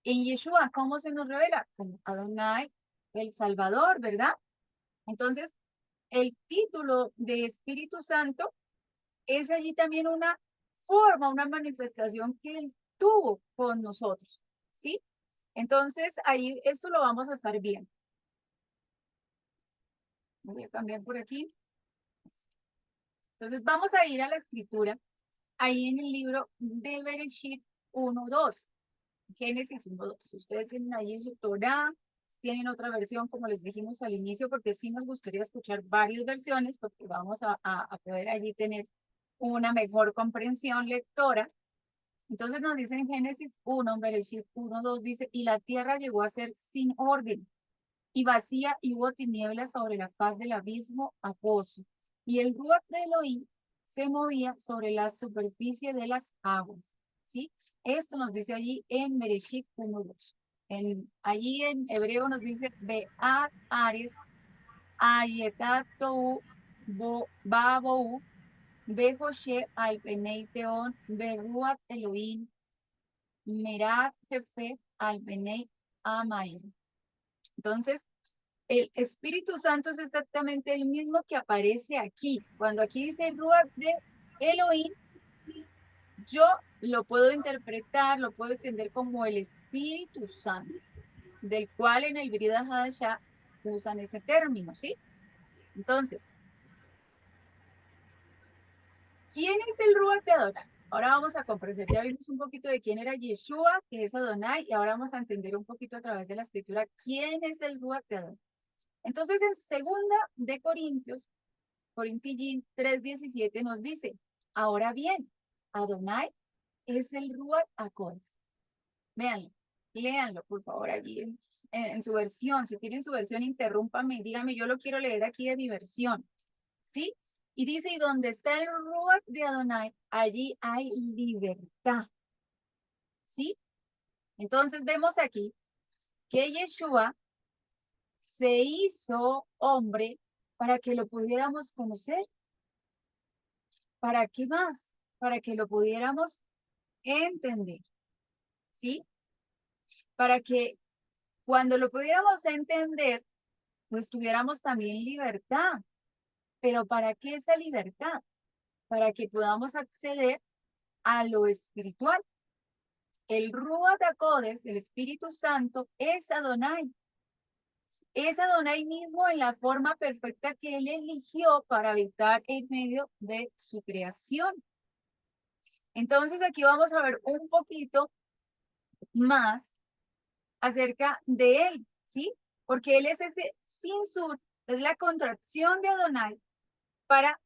En Yeshua, ¿cómo se nos revela? Como Adonai el Salvador, ¿verdad? Entonces, el título de Espíritu Santo es allí también una forma, una manifestación que él tuvo con nosotros, ¿sí? Entonces, ahí esto lo vamos a estar viendo. Voy a cambiar por aquí. Entonces, vamos a ir a la escritura, ahí en el libro de Bereshit 1:2, Génesis 1:2. Ustedes tienen ahí su Torah, tienen otra versión, como les dijimos al inicio, porque sí nos gustaría escuchar varias versiones, porque vamos a poder allí tener una mejor comprensión lectora. Entonces nos dice en Génesis 1, Bereshit 1:2, dice, y la tierra llegó a ser sin orden y vacía, y hubo tinieblas sobre la faz del abismo aquoso, y el ruach de Elohim se movía sobre la superficie de las aguas, ¿sí? Esto nos dice allí en Bereshit 1:2. Allí en hebreo nos dice, Beat Ares, Ayetat Tou, Babou, Bejoshe al Benei Teón, Beruat Elohim, Merat Jefe al Benei Amay. Entonces, el Espíritu Santo es exactamente el mismo que aparece aquí. Cuando aquí dice Ruach de Elohim, yo lo puedo interpretar, lo puedo entender como el Espíritu Santo, del cual en el Brida Hadashah usan ese término, ¿sí? Entonces, ¿quién es el Ruach de Adonai? Ahora vamos a comprender, ya vimos un poquito de quién era Yeshua, que es Adonai, y ahora vamos a entender un poquito a través de la escritura quién es el Ruach de Adonai. Entonces, en segunda de Corintios, Corintillín 3:17 nos dice, ahora bien, Adonai es el Ruach HaKodesh. Véanlo, léanlo, por favor, allí en su versión. Si tienen su versión, interrúmpame y dígame, yo lo quiero leer aquí de mi versión, ¿sí? Y dice, y donde está el Ruach de Adonai, allí hay libertad, ¿sí? Entonces vemos aquí que Yeshua se hizo hombre para que lo pudiéramos conocer. ¿Para qué más? Para que lo pudiéramos entender, ¿sí? Para que cuando lo pudiéramos entender, pues tuviéramos también libertad. Pero ¿para qué esa libertad? Para que podamos acceder a lo espiritual. El Ruach HaKodesh, el Espíritu Santo, es Adonai. Es Adonai mismo en la forma perfecta que él eligió para habitar en medio de su creación. Entonces aquí vamos a ver un poquito más acerca de él, ¿sí? Porque él es ese sinsur, es la contracción de Adonai para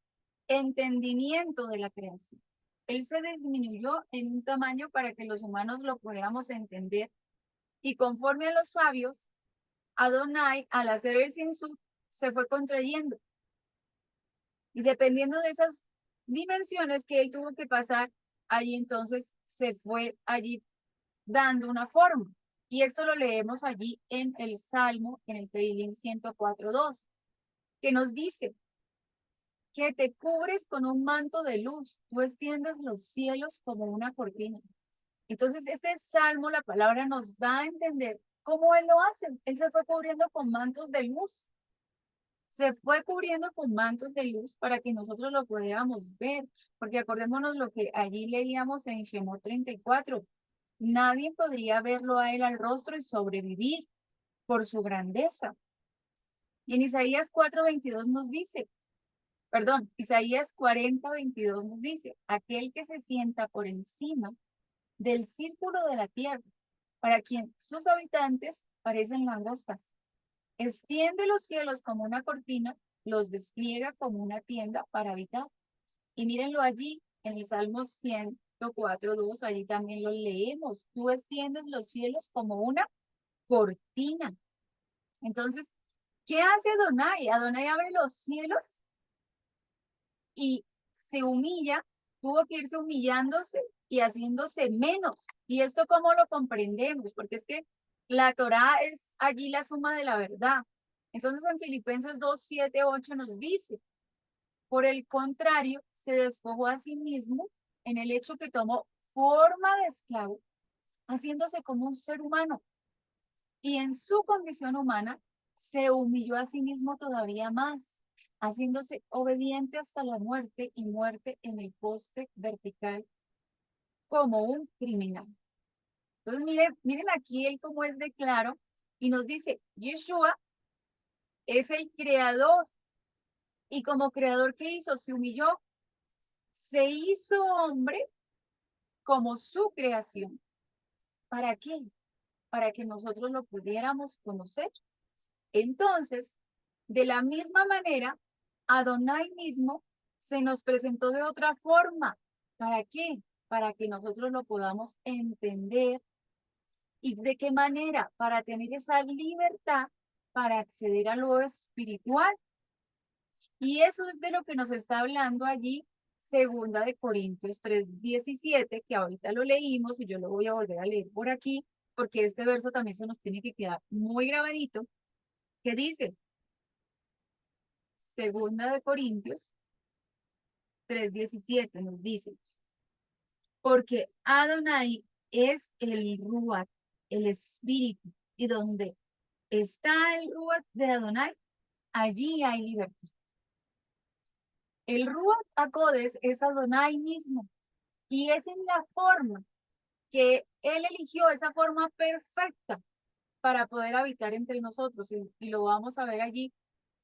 entendimiento de la creación. Él se disminuyó en un tamaño para que los humanos lo pudiéramos entender y conforme a los sabios, Adonai, al hacer el sinsur, se fue contrayendo. Y dependiendo de esas dimensiones que él tuvo que pasar, allí entonces se fue allí dando una forma. Y esto lo leemos allí en el Salmo, en el Tehilim 104:2, que nos dice que te cubres con un manto de luz, tú extiendes los cielos como una cortina. Entonces, este Salmo, la palabra nos da a entender cómo él lo hace. Él se fue cubriendo con mantos de luz. Se fue cubriendo con mantos de luz para que nosotros lo pudiéramos ver, porque acordémonos lo que allí leíamos en Shemot 34. Nadie podría verlo a él al rostro y sobrevivir por su grandeza. Y en Isaías 4:22 nos dice, perdón, Isaías 40:22 nos dice, aquel que se sienta por encima del círculo de la tierra, para quien sus habitantes parecen langostas. Extiende los cielos como una cortina, los despliega como una tienda para habitar. Y mírenlo allí, en el Salmo 104:2, allí también lo leemos. Tú extiendes los cielos como una cortina. Entonces, ¿qué hace Adonai? Adonai abre los cielos y se humilla, tuvo que irse humillándose y haciéndose menos. ¿Y esto cómo lo comprendemos? Porque es que la Torá es allí la suma de la verdad. Entonces en Filipenses 2:7-8 nos dice, por el contrario, se despojó a sí mismo en el hecho que tomó forma de esclavo, haciéndose como un ser humano. Y en su condición humana se humilló a sí mismo todavía más, haciéndose obediente hasta la muerte y muerte en el poste vertical como un criminal. Entonces miren aquí él cómo es de claro y nos dice, Yeshua es el creador y como creador, ¿qué hizo? Se humilló, se hizo hombre como su creación. ¿Para qué? Para que nosotros lo pudiéramos conocer. Entonces, de la misma manera, Adonai mismo se nos presentó de otra forma. ¿Para qué? Para que nosotros lo podamos entender. ¿Y de qué manera? Para tener esa libertad para acceder a lo espiritual. Y eso es de lo que nos está hablando allí, segunda de Corintios 3:17, que ahorita lo leímos y yo lo voy a volver a leer por aquí, porque este verso también se nos tiene que quedar muy grabadito, que dice, segunda de Corintios 3:17 nos dice, porque Adonai es el Ruach, el Espíritu, y donde está el Ruach de Adonai, allí hay libertad. El Ruach HaKodesh es Adonai mismo, y es en la forma que Él eligió, esa forma perfecta para poder habitar entre nosotros, y lo vamos a ver allí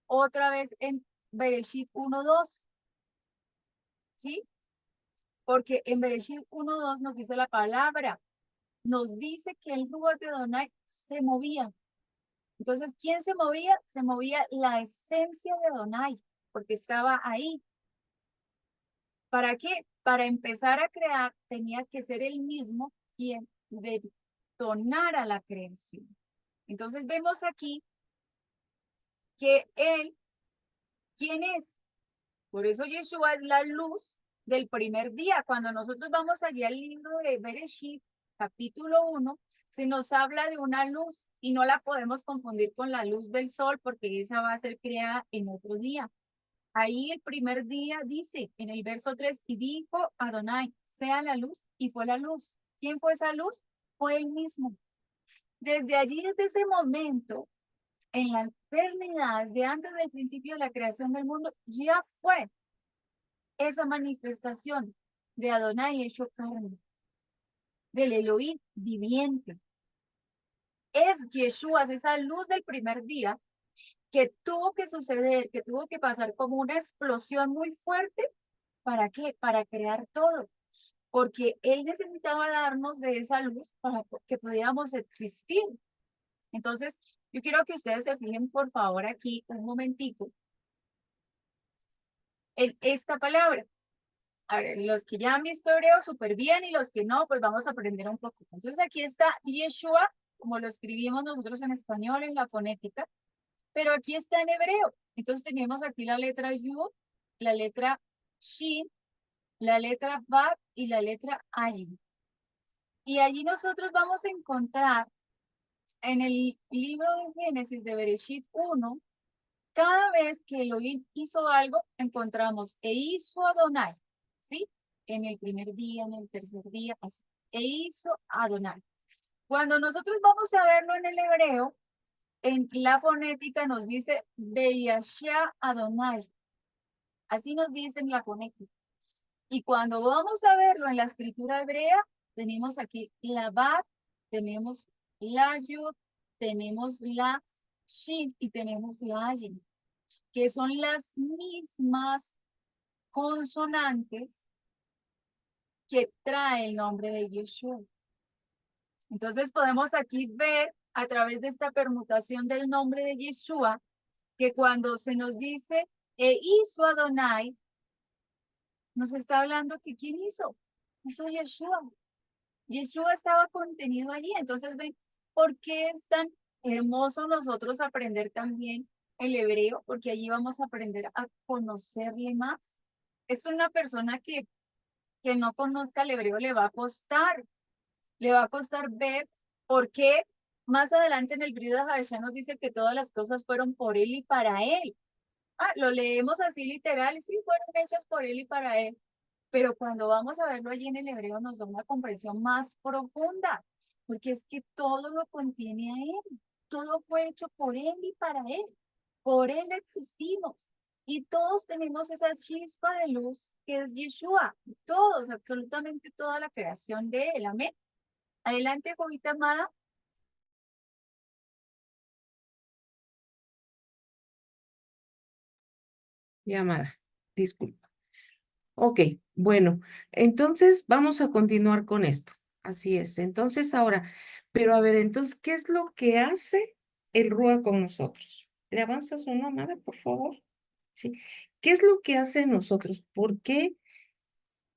otra vez en Bereshit 1:2, ¿sí? Porque en Bereshit 1:2 nos dice la palabra, nos dice que el Ruach de Adonai se movía. Entonces, ¿quién se movía? Se movía la esencia de Adonai, porque estaba ahí. ¿Para qué? Para empezar a crear, tenía que ser él mismo quien detonara la creación. Entonces, vemos aquí que él, ¿quién es? Por eso Yeshua es la luz del primer día. Cuando nosotros vamos allí al libro de Bereshit, capítulo 1, se nos habla de una luz y no la podemos confundir con la luz del sol porque esa va a ser creada en otro día. Ahí el primer día dice en el verso 3, y dijo Adonai, sea la luz, y fue la luz. ¿Quién fue esa luz? Fue él mismo. Desde allí, desde ese momento, en la eternidad, desde antes del principio de la creación del mundo, ya fue esa manifestación de Adonai hecho carne, del Elohim viviente. Es Yeshua, es esa luz del primer día que tuvo que suceder, que tuvo que pasar como una explosión muy fuerte. ¿Para qué? Para crear todo. Porque Él necesitaba darnos de esa luz para que pudiéramos existir. Entonces, yo quiero que ustedes se fijen, por favor, aquí un momentico en esta palabra. A ver, los que ya han visto hebreo súper bien y los que no, pues vamos a aprender un poquito. Entonces aquí está Yeshua, como lo escribimos nosotros en español, en la fonética, pero aquí está en hebreo. Entonces tenemos aquí la letra Yud, la letra Shin, la letra Vav y la letra Ayin. Y allí nosotros vamos a encontrar en el libro de Génesis de Bereshit 1, cada vez que Elohim hizo algo, encontramos e hizo Adonai, ¿sí? En el primer día, en el tercer día, así. E hizo Adonai. Cuando nosotros vamos a verlo en el hebreo, en la fonética nos dice Beyashia Adonai. Así nos dice en la fonética. Y cuando vamos a verlo en la escritura hebrea, tenemos aquí la Bat, tenemos la Yud, tenemos la Shin y tenemos la Ayin, que son las mismas consonantes que trae el nombre de Yeshua. Entonces podemos aquí ver a través de esta permutación del nombre de Yeshua, que cuando se nos dice, e hizo Adonai, nos está hablando que ¿quién hizo? Hizo Yeshua. Yeshua estaba contenido allí. Entonces, ven, ¿por qué es tan hermoso nosotros aprender también el hebreo? Porque allí vamos a aprender a conocerle más. Esto es una persona que no conozca el hebreo le va a costar ver por qué más adelante en el Brit Hadashah nos dice que todas las cosas fueron por él y para él. Ah, lo leemos así literal, sí, fueron hechas por él y para él. Pero cuando vamos a verlo allí en el hebreo nos da una comprensión más profunda, porque es que todo lo contiene a él, todo fue hecho por él y para él, por él existimos y todos tenemos esa chispa de luz que es Yeshua, todos, absolutamente toda la creación de él, amén. Adelante, Jovita amada. Llamada, disculpa. Ok, bueno, entonces vamos a continuar con esto. Así es. Entonces ahora, pero a ver, entonces, ¿qué es lo que hace el Rúa con nosotros? ¿Le avanzas uno, amada, por favor? Sí. ¿Qué es lo que hace en nosotros? ¿Por qué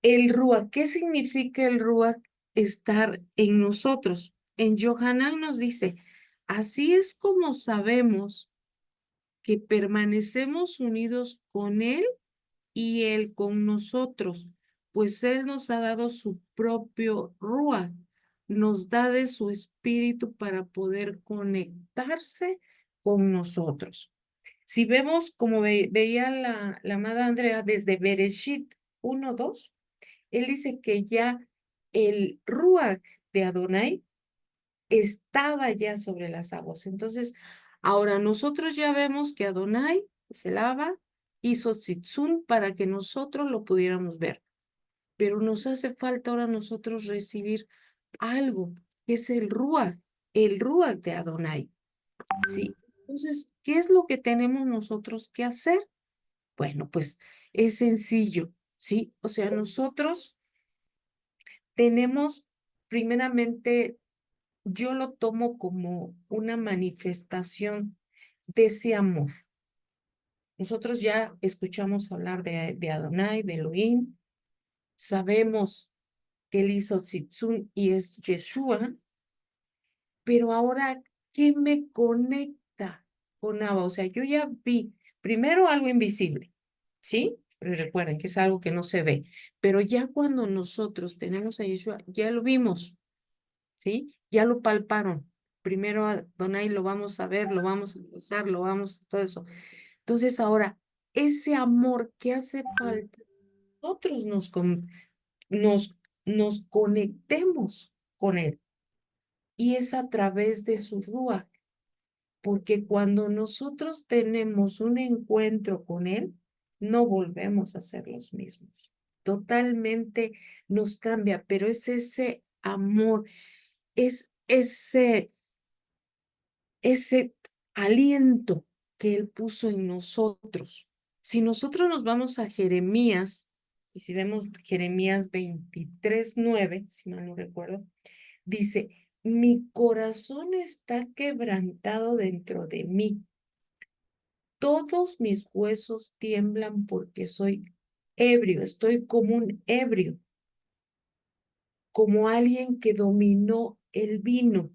el Rúa? ¿Qué significa el Rúa estar en nosotros? En Yohanan nos dice, así es como sabemos que permanecemos unidos con Él y Él con nosotros, pues Él nos ha dado su propio Ruach, nos da de su espíritu para poder conectarse con nosotros. Si vemos, como veía la amada Andrea, desde Bereshit 1:2, él dice que ya el Ruach de Adonai estaba ya sobre las aguas. Entonces, ahora nosotros ya vemos que Adonai se lava, hizo Tzitzun para que nosotros lo pudiéramos ver. Pero nos hace falta ahora nosotros recibir algo, que es el Ruach de Adonai. ¿Sí? Entonces, ¿qué es lo que tenemos nosotros que hacer? Bueno, pues es sencillo, ¿sí? O sea, nosotros tenemos primeramente, yo lo tomo como una manifestación de ese amor. Nosotros ya escuchamos hablar de Adonai, de Elohim, sabemos que él hizo Tzitzun y es Yeshua, pero ahora, ¿qué me conecta con Abba? O sea, yo ya vi primero algo invisible, ¿sí? Pero recuerden que es algo que no se ve, pero ya cuando nosotros tenemos a Yeshua, ya lo vimos, ¿sí? Ya lo palparon. Primero a Adonai lo vamos a ver, lo vamos a gozar, lo vamos, todo eso. Entonces ahora, ese amor que hace falta, nosotros nos, nos conectemos con Él. Y es a través de su Ruach, porque cuando nosotros tenemos un encuentro con Él, no volvemos a ser los mismos. Totalmente nos cambia, pero es ese amor, es ese aliento que Él puso en nosotros. Si nosotros nos vamos a Jeremías, y si vemos Jeremías 23:9, si mal no recuerdo, dice, mi corazón está quebrantado dentro de mí. Todos mis huesos tiemblan porque soy ebrio, estoy como un ebrio, como alguien que dominó el vino,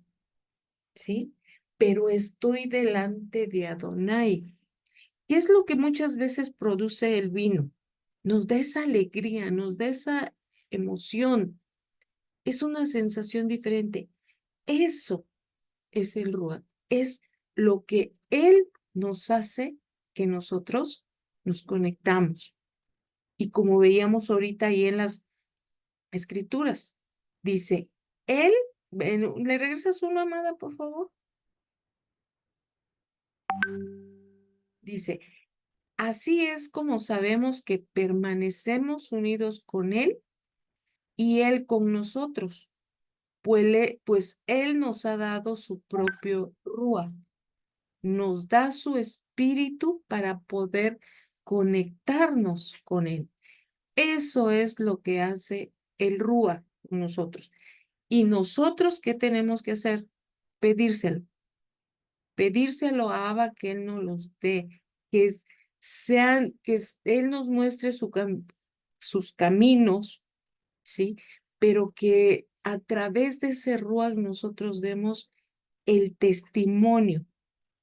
¿sí? Pero estoy delante de Adonai. ¿Qué es lo que muchas veces produce el vino? Nos da esa alegría, nos da esa emoción. Es una sensación diferente. Eso es el Ruach. Es lo que Él nos hace que nosotros nos conectamos. Y como veíamos ahorita ahí en las escrituras, dice, Él, ¿le regresas una amada, por favor? Dice, así es como sabemos que permanecemos unidos con Él y Él con nosotros, pues Él nos ha dado su propio Ruach, nos da su espíritu para poder conectarnos con Él. Eso es lo que hace el Ruach con nosotros. ¿Y nosotros qué tenemos que hacer? Pedírselo. pedírselo a Abba que Él nos los dé, que Él nos muestre sus caminos, ¿sí? Pero que a través de ese Ruach nosotros demos el testimonio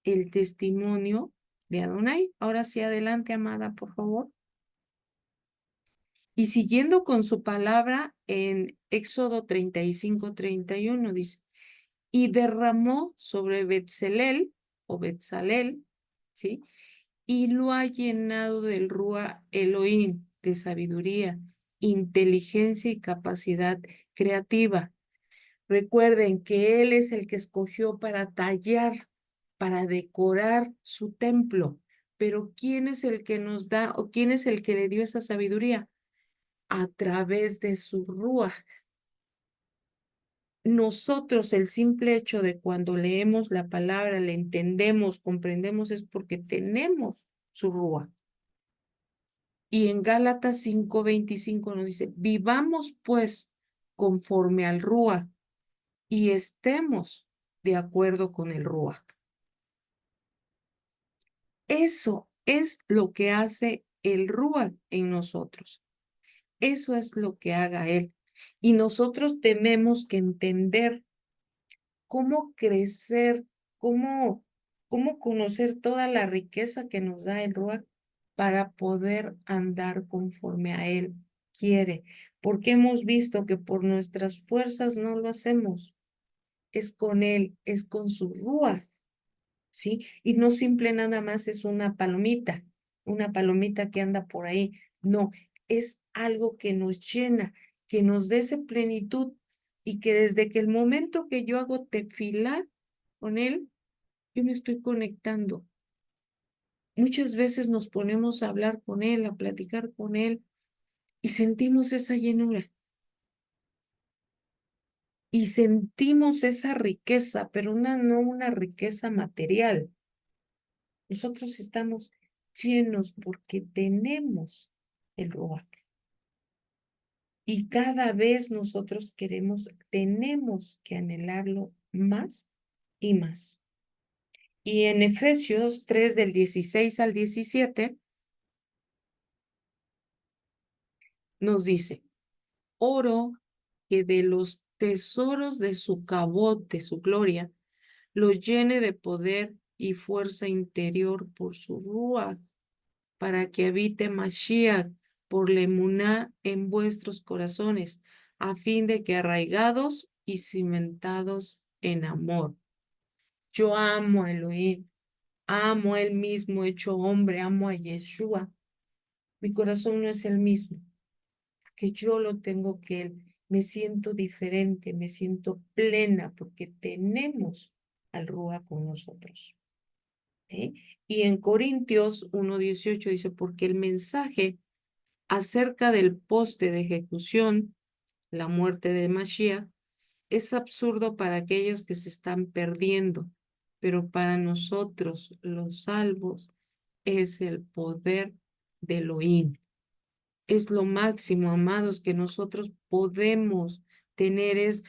de Adonai. Ahora sí, adelante, amada, por favor. Y siguiendo con su palabra en Éxodo 35-31 dice, y derramó sobre Betzalel, o Betzalel, ¿sí? Y lo ha llenado del Rúa Elohim, de sabiduría, inteligencia y capacidad creativa. Recuerden que Él es el que escogió para tallar, para decorar su templo. Pero ¿quién es el que nos da o quién es el que le dio esa sabiduría? A través de su Ruach. Nosotros, el simple hecho de cuando leemos la palabra, le entendemos, comprendemos, es porque tenemos su Ruach. Y en Gálatas 5:25 nos dice, vivamos pues conforme al Ruach y estemos de acuerdo con el Ruach. Eso es lo que hace el Ruach en nosotros. Eso es lo que haga Él. Y nosotros tenemos que entender cómo crecer, cómo conocer toda la riqueza que nos da el Ruach para poder andar conforme a Él quiere. Porque hemos visto que por nuestras fuerzas no lo hacemos. Es con Él, es con su Ruach, ¿sí? Y no simple nada más es una palomita que anda por ahí. No, es algo que nos llena, que nos dé esa plenitud y que desde que el momento que yo hago tefilá con Él, yo me estoy conectando. Muchas veces nos ponemos a hablar con Él, a platicar con Él y sentimos esa llenura. Y sentimos esa riqueza, pero no una riqueza material. Nosotros estamos llenos porque tenemos el Ruach. Y cada vez nosotros tenemos que anhelarlo más y más. Y en Efesios 3 del 16 al 17 nos dice, oro que de los tesoros de su cabot, de su gloria, los llene de poder y fuerza interior por su Ruach, para que habite Mashiach por la emuná en vuestros corazones, a fin de que arraigados y cimentados en amor. Yo amo a Elohim, amo a Él mismo hecho hombre, amo a Yeshua. Mi corazón no es el mismo, que yo lo tengo que Él. Me siento diferente, me siento plena, porque tenemos al Rúa con nosotros. Y en Corintios 1:18 dice, porque el mensaje acerca del poste de ejecución, la muerte de Mashiach, es absurdo para aquellos que se están perdiendo, pero para nosotros, los salvos, es el poder de Elohim. Es lo máximo, amados, que nosotros podemos tener, es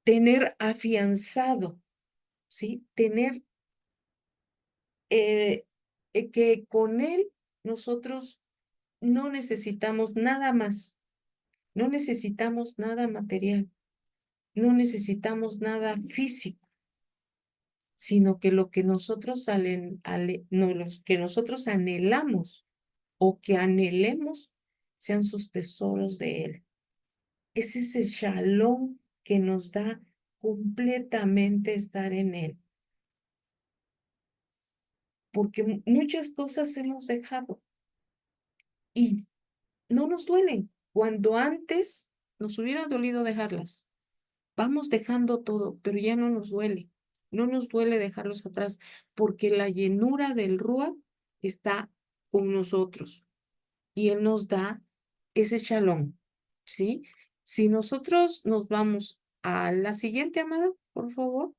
tener afianzado, ¿sí? Tener que con Él nosotros no necesitamos nada más. No necesitamos nada material, no necesitamos nada físico, sino que lo que nosotros, los que nosotros anhelamos o que anhelemos sean sus tesoros de Él. Es ese shalom que nos da completamente estar en Él. Porque muchas cosas hemos dejado y no nos duelen, cuando antes nos hubiera dolido dejarlas. Vamos dejando todo, pero ya no nos duele. No nos duele dejarlos atrás, porque la llenura del Rúa está con nosotros y Él nos da ese shalom, ¿sí? Si nosotros nos vamos a la siguiente, amada, por favor.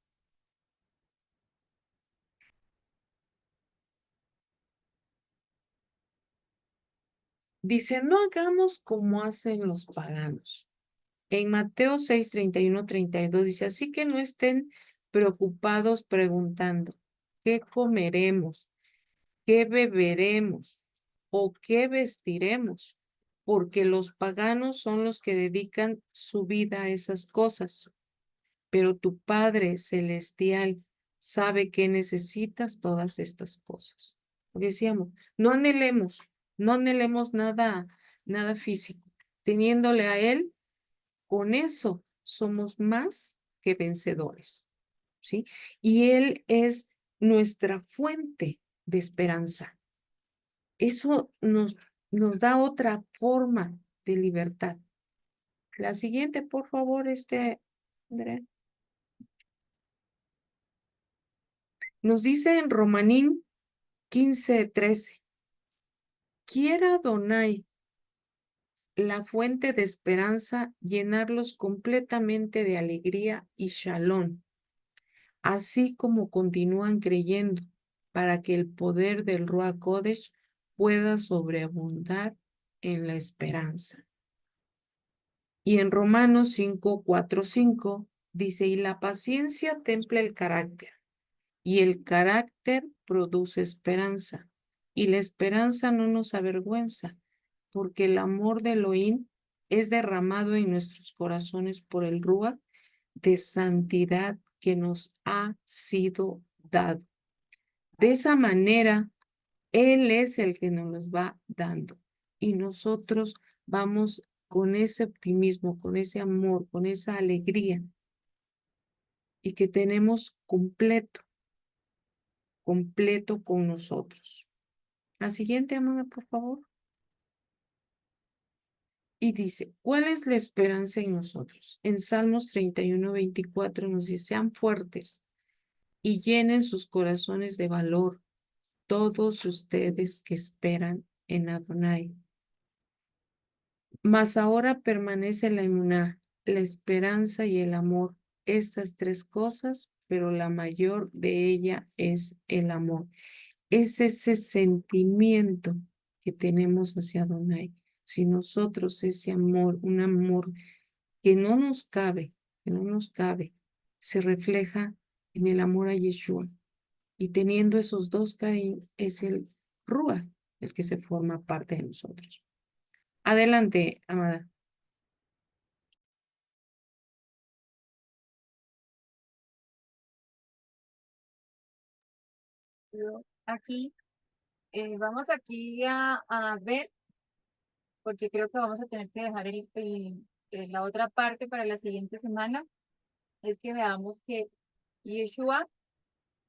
Dice, no hagamos como hacen los paganos. En Mateo 6:31-32 dice, así que no estén preocupados preguntando, ¿qué comeremos? ¿Qué beberemos? ¿O qué vestiremos? Porque los paganos son los que dedican su vida a esas cosas. Pero tu Padre Celestial sabe que necesitas todas estas cosas. Porque decíamos, no anhelemos nada, nada físico. Teniéndole a Él, con eso somos más que vencedores, ¿sí? Y Él es nuestra fuente de esperanza. Eso nos da otra forma de libertad. La siguiente, por favor, Andrea. Nos dice en Romanín 15:13, quiera Adonai, la fuente de esperanza, llenarlos completamente de alegría y shalom, así como continúan creyendo, para que el poder del Ruach Kodesh pueda sobreabundar en la esperanza. Y en Romanos 5:4-5 dice, y la paciencia templa el carácter, y el carácter produce esperanza, y la esperanza no nos avergüenza, porque el amor de Elohim es derramado en nuestros corazones por el Ruach de santidad que nos ha sido dado. De esa manera, Él es el que nos los va dando, y nosotros vamos con ese optimismo, con ese amor, con esa alegría, y que tenemos completo con nosotros. La siguiente, Amanda, por favor. Y dice, ¿cuál es la esperanza en nosotros? En Salmos 31:24 nos dice, sean fuertes y llenen sus corazones de valor, todos ustedes que esperan en Adonai. Mas ahora permanece la emuná, la esperanza y el amor, estas tres cosas, pero la mayor de ella es el amor. Es ese sentimiento que tenemos hacia Adonai. Si nosotros ese amor, un amor que no nos cabe, se refleja en el amor a Yeshua. Y teniendo esos dos cariños, es el Ruach el que se forma parte de nosotros. Adelante, Amada. Aquí, vamos aquí a ver, porque creo que vamos a tener que dejar la otra parte para la siguiente semana, es que veamos que Yeshua,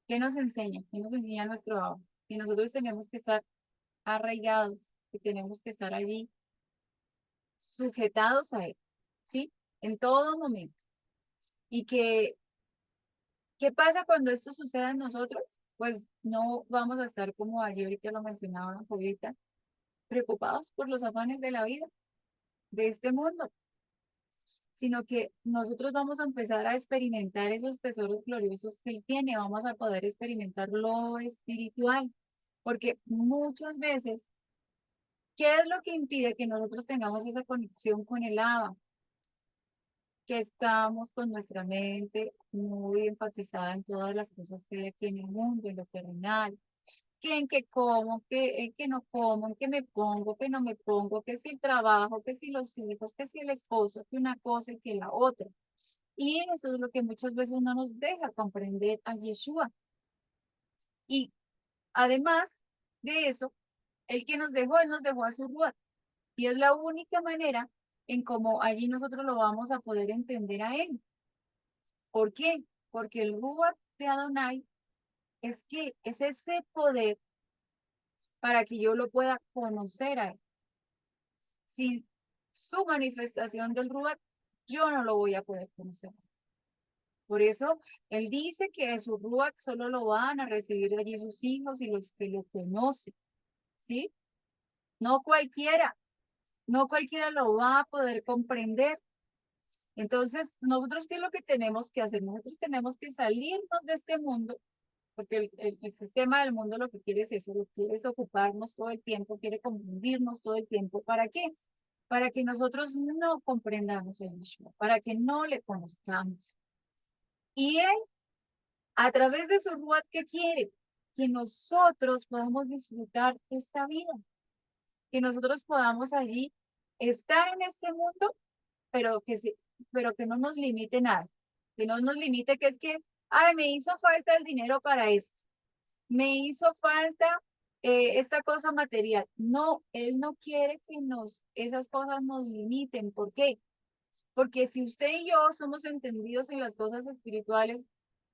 ¿qué nos enseña? ¿Qué nos enseña nuestro Abba? Que nosotros tenemos que estar arraigados, que tenemos que estar allí sujetados a Él, ¿sí? En todo momento. Y que, ¿qué pasa cuando esto suceda en nosotros? Pues no vamos a estar como ayer ahorita lo mencionaba Jovita, preocupados por los afanes de la vida, de este mundo, sino que nosotros vamos a empezar a experimentar esos tesoros gloriosos que Él tiene, vamos a poder experimentar lo espiritual, porque muchas veces, ¿qué es lo que impide que nosotros tengamos esa conexión con el Abba? Que estamos con nuestra mente muy enfatizada en todas las cosas que hay aquí en el mundo, en lo terrenal, que en qué como, que en qué no como, en qué me pongo, que no me pongo, que si el trabajo, que si los hijos, que si el esposo, que una cosa y que la otra. Y eso es lo que muchas veces no nos deja comprender a Yeshua. Y además de eso, el que nos dejó, Él nos dejó a su Ruach. Y es la única manera en cómo allí nosotros lo vamos a poder entender a Él. ¿Por qué? Porque el Ruach de Adonai es que es ese poder para que yo lo pueda conocer a Él. Sin su manifestación del Ruach, yo no lo voy a poder conocer. Por eso, Él dice que su Ruach solo lo van a recibir allí sus hijos y los que lo conocen, ¿sí? No cualquiera, no cualquiera lo va a poder comprender. Entonces, nosotros, ¿qué es lo que tenemos que hacer? Nosotros tenemos que salirnos de este mundo, porque el sistema del mundo lo que quiere es eso, lo que quiere es ocuparnos todo el tiempo, quiere confundirnos todo el tiempo. ¿Para qué? Para que nosotros no comprendamos a Yeshua, para que no le conozcamos. Y Él A través de su Ruach, ¿qué quiere? Que nosotros podamos disfrutar esta vida, que nosotros podamos allí estar en este mundo, pero pero que no nos limite nada, que no nos limite que es que, ay, me hizo falta el dinero para esto, me hizo falta esta cosa material. No, él no quiere que esas cosas nos limiten. ¿Por qué? Porque si usted y yo somos entendidos en las cosas espirituales,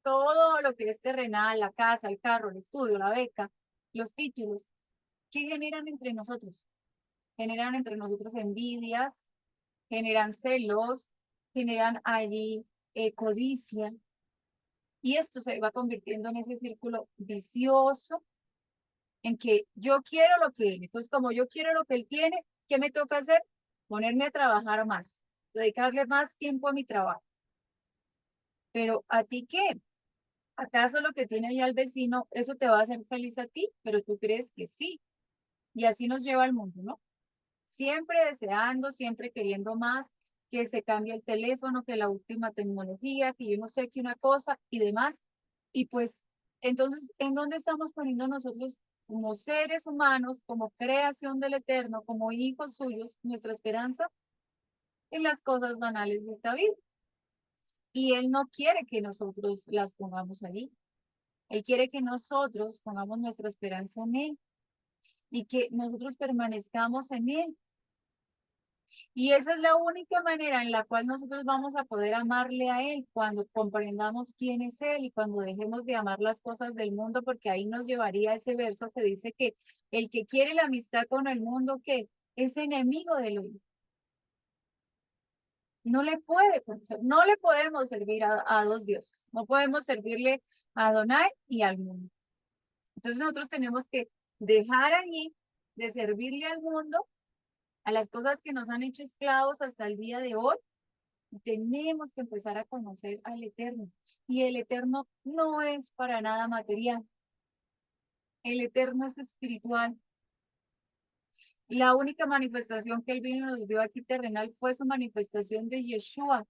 todo lo que es terrenal, la casa, el carro, el estudio, la beca, los títulos, ¿qué generan entre nosotros? Generan entre nosotros envidias, generan celos, generan allí codicia, y esto se va convirtiendo en ese círculo vicioso en que yo quiero lo que él. Entonces, como yo quiero lo que él tiene, ¿qué me toca hacer? Ponerme a trabajar más, dedicarle más tiempo a mi trabajo. Pero ¿a ti qué? ¿Acaso lo que tiene ahí al vecino, eso te va a hacer feliz a ti? Pero tú crees que sí. Y así nos lleva el mundo, ¿no? Siempre deseando, siempre queriendo más, que se cambie el teléfono, que la última tecnología, que yo no sé qué una cosa y demás. Y pues, entonces, ¿en dónde estamos poniendo nosotros como seres humanos, como creación del Eterno, como hijos suyos, nuestra esperanza? En las cosas banales de esta vida. Y Él no quiere que nosotros las pongamos allí. Él quiere que nosotros pongamos nuestra esperanza en Él y que nosotros permanezcamos en Él. Y esa es la única manera en la cual nosotros vamos a poder amarle a Él, cuando comprendamos quién es Él y cuando dejemos de amar las cosas del mundo, porque ahí nos llevaría ese verso que dice que el que quiere la amistad con el mundo, que es enemigo del hoy. No le puede conocer, no le podemos servir a dos dioses, no podemos servirle a Adonai y al mundo. Entonces nosotros tenemos que dejar allí de servirle al mundo, a las cosas que nos han hecho esclavos hasta el día de hoy, y tenemos que empezar a conocer al Eterno. Y el Eterno no es para nada material, el Eterno es espiritual. La única manifestación que él vino y nos dio aquí terrenal fue su manifestación de Yeshua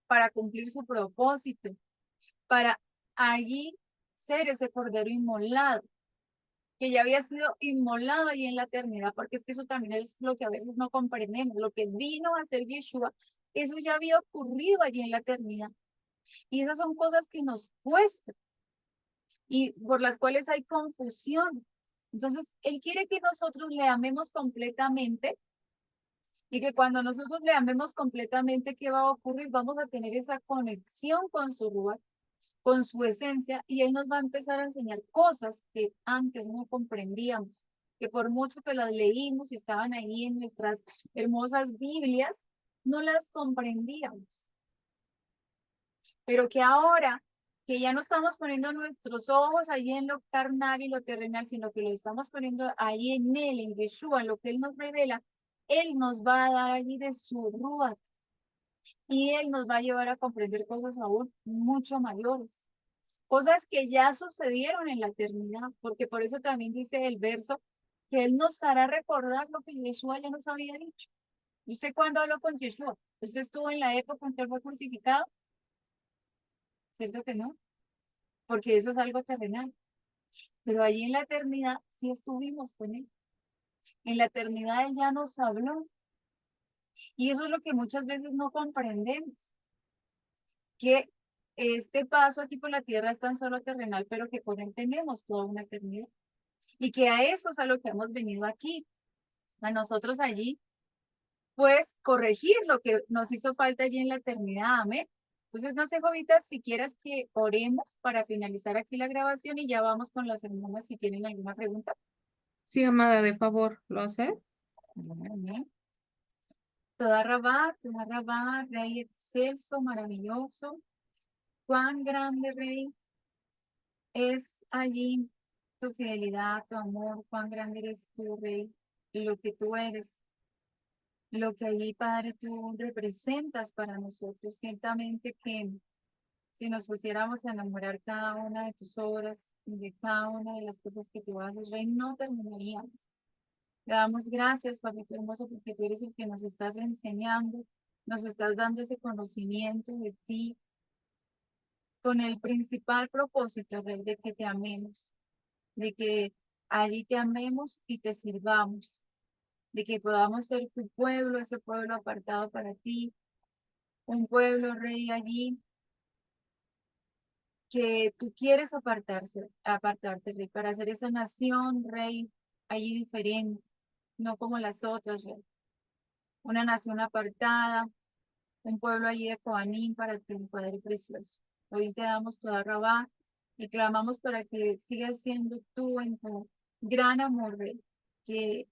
para cumplir su propósito, para allí ser ese cordero inmolado, que ya había sido inmolado allí en la eternidad, porque es que eso también es lo que a veces no comprendemos, lo que vino a ser Yeshua, eso ya había ocurrido allí en la eternidad. Y esas son cosas que nos cuestan y por las cuales hay confusión. Entonces, Él quiere que nosotros le amemos completamente y que cuando nosotros le amemos completamente, ¿qué va a ocurrir? Vamos a tener esa conexión con su Ruach, con su esencia, y Él nos va a empezar a enseñar cosas que antes no comprendíamos, que por mucho que las leímos y estaban ahí en nuestras hermosas Biblias, no las comprendíamos. Pero que ahora que ya no estamos poniendo nuestros ojos ahí en lo carnal y lo terrenal, sino que lo estamos poniendo ahí en Él, en Yeshua, en lo que Él nos revela, Él nos va a dar allí de su Ruach y Él nos va a llevar a comprender cosas aún mucho mayores, cosas que ya sucedieron en la eternidad, porque por eso también dice el verso que Él nos hará recordar lo que Yeshua ya nos había dicho. ¿Usted cuándo habló con Yeshua? ¿Usted estuvo en la época en que Él fue crucificado? ¿Cierto que no? Porque eso es algo terrenal. Pero allí en la eternidad sí estuvimos con Él. En la eternidad Él ya nos habló. Y eso es lo que muchas veces no comprendemos, que este paso aquí por la tierra es tan solo terrenal, pero que con Él tenemos toda una eternidad. Y que a eso es a lo que hemos venido aquí, a nosotros allí, pues corregir lo que nos hizo falta allí en la eternidad. Amén. Entonces, no sé, Jovita, si quieras que oremos para finalizar aquí la grabación y ya vamos con las hermanas si tienen alguna pregunta. Sí, amada, de favor, ¿lo hace? Amén. Toda Rabá, Rey excelso, maravilloso, cuán grande Rey es allí tu fidelidad, tu amor, cuán grande eres tú, Rey, lo que tú eres, lo que allí, Padre, tú representas para nosotros. Ciertamente que si nos pusiéramos a enamorar cada una de tus obras y de cada una de las cosas que tú haces, Rey, no terminaríamos. Te damos gracias, Papito hermoso, porque tú eres el que nos estás enseñando, nos estás dando ese conocimiento de ti, con el principal propósito, Rey, de que te amemos, de que allí te amemos y te sirvamos, de que podamos ser tu pueblo, ese pueblo apartado para ti, un pueblo, Rey, allí que tú quieres apartarte, Rey, para hacer esa nación, Rey, allí diferente, no como las otras, Rey. Una nación apartada, un pueblo allí de Coanín para ti, Padre precioso. Hoy te damos toda Rabá y clamamos para que sigas siendo tú en tu gran amor, Rey, que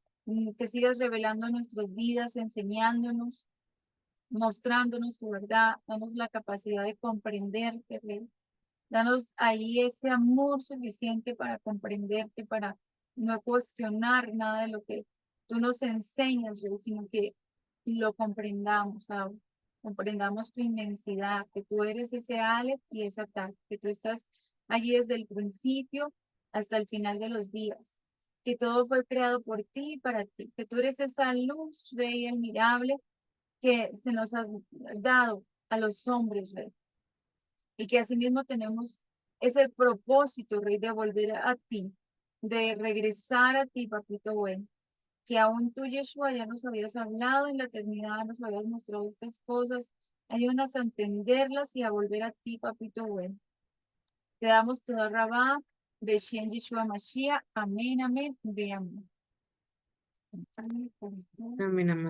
te sigas revelando en nuestras vidas, enseñándonos, mostrándonos tu verdad, danos la capacidad de comprenderte, Rey. Danos ahí ese amor suficiente para comprenderte, para no cuestionar nada de lo que tú nos enseñas, Rey, sino que lo comprendamos, Abba. Comprendamos tu inmensidad, que tú eres ese Aleph y esa Taf, que tú estás allí desde el principio hasta el final de los días, que todo fue creado por ti y para ti, que tú eres esa luz, Rey admirable, que se nos has dado a los hombres, Rey, y que asimismo tenemos ese propósito, Rey, de volver a ti, de regresar a ti, Papito bueno, que aún tú, Yeshua, ya nos habías hablado en la eternidad, nos habías mostrado estas cosas, ayúdanos a entenderlas y a volver a ti, Papito bueno. Te damos toda Rabá, Beshen Yeshua Mashiach, amén, amén, ve amén. Amén, amén.